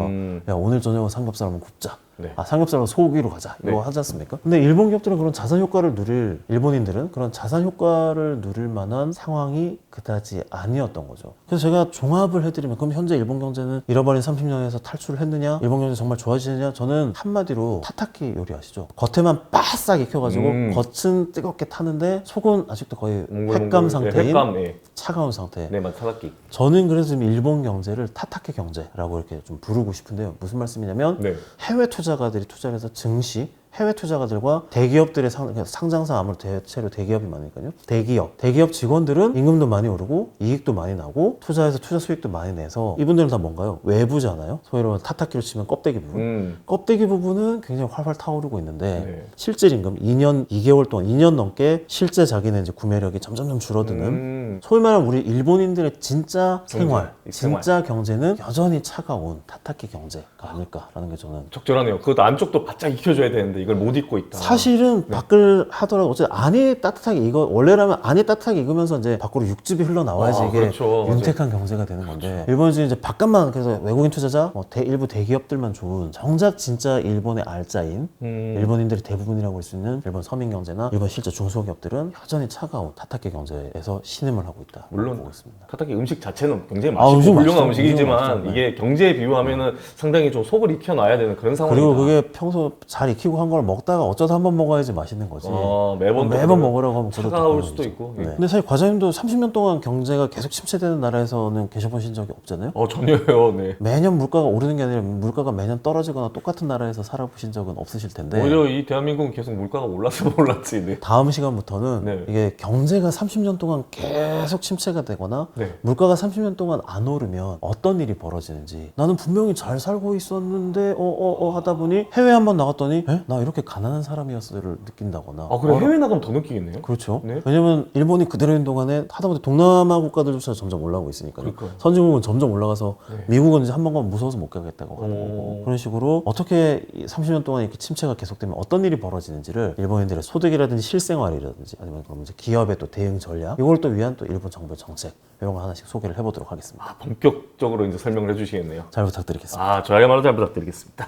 야, 오늘 저녁은 삼겹살 한번 굽자. 네. 삼겹살로 소고기로 가자. 이거 네. 하지 않습니까? 근데 일본 기업들은 그런 자산 효과를 누릴, 일본인들은 그런 자산 효과를 누릴 만한 상황이 그다지 아니었던 거죠. 그래서 제가 종합을 해드리면, 그럼 현재 일본 경제는 잃어버린 30년에서 탈출을 했느냐? 일본 경제 정말 좋아지느냐? 저는 한마디로 타타키 요리 아시죠? 겉에만 바싹 익혀가지고 겉은 뜨겁게 타는데 속은 아직도 거의 횟감 상태인 횟감, 네. 차가운 상태. 네, 타타키. 저는 그래서 지금 일본 경제를 타타키 경제라고 이렇게 좀 부르고 싶은데요. 무슨 말씀이냐면 네. 해외 투자가들이 투자를 해서 증시, 해외 투자가들과 대기업들의 상장사 아무래도 대체로 대기업이 많으니까요. 대기업 직원들은 임금도 많이 오르고 이익도 많이 나고 투자해서 투자 수익도 많이 내서 이분들은 다 뭔가요? 외부잖아요. 소위 말하면 타타키로 치면 껍데기 부분. 껍데기 부분은 굉장히 활활 타오르고 있는데 네. 실질 임금 2년 2개월 동안 2년 넘게 실제 자기는 이제 구매력이 점점 줄어드는 소위 말하면 우리 일본인들의 진짜 생활, 진짜 경제는 여전히 차가운 타타키 경제가 아닐까라는 게 저는 적절하네요. 그것도 안쪽도 바짝 익혀줘야 되는데 이걸 못 익고 있다. 사실은 밖을 하더라도 어쨌든 안이 따뜻하게 원래라면 안이 따뜻하게 익으면서 이제 밖으로 육즙이 흘러나와야지 이게 그렇죠. 윤택한 경제가 되는 건데 일본은 지금 이제 바깥만 그래서 외국인 투자자 일부 대기업들만 좋은 정작 진짜 일본의 알짜인 일본인들이 대부분이라고 할 수 있는 일본 서민 경제나 일본 실제 중소기업들은 여전히 차가운 타타키 경제에서 신음을 하고 있다. 물론 보고 있습니다. 타타키 음식 자체는 굉장히 아, 맛있고 음식 훌륭한 맛있죠. 음식이지만 음식 맛있죠. 이게 경제에 비유하면은 상당히 좀 속을 익혀놔야 되는 그런 상황이다. 그리고 그게 평소 잘 익히고 한 걸 먹다가 어쩌다 한 번 먹어야지 맛있는 거지. 매번 먹으라고 하면 차가울 그것도 수도 그런 있고. 거죠. 네. 근데 사실 과장님도 30년 동안 경제가 계속 침체되는 나라에서는 계셔보신 적이 없잖아요. 전혀요. 네. 매년 물가가 오르는 게 아니라 물가가 매년 떨어지거나 똑같은 나라에서 살아보신 적은 없으실 텐데 오히려 이 대한민국은 계속 물가가 올라서 올랐지. 네. 다음 시간부터는 네. 이게 경제가 30년 동안 계속 침체가 되거나 네. 물가가 30년 동안 안 오르면 어떤 일이 벌어지는지 나는 분명히 잘 살고 있었는데 하다 보니 해외 한번 나갔더니 나 이렇게 가난한 사람이었어를 느낀다거나 그래 해외 나가면 더 느끼겠네요. 그렇죠. 네. 왜냐면 일본이 그대로인 동안에 하다못해 동남아 국가들조차 점점 올라오고 있으니까요. 그러니까요. 선진국은 점점 올라가서 네. 미국은 이제 한 번 가면 무서워서 못 가겠다고 하는 거고 그런 식으로 어떻게 30년 동안 이렇게 침체가 계속되면 어떤 일이 벌어지는지를 일본인들의 소득이라든지 실생활이라든지 아니면 그럼 이제 기업의 또 대응 전략 이걸 또 위한 또 일본 정부의 정책 이런 거 하나씩 소개를 해보도록 하겠습니다. 본격적으로 이제 설명을 해주시겠네요. 잘 부탁드리겠습니다. 저야말로 잘 부탁드리겠습니다.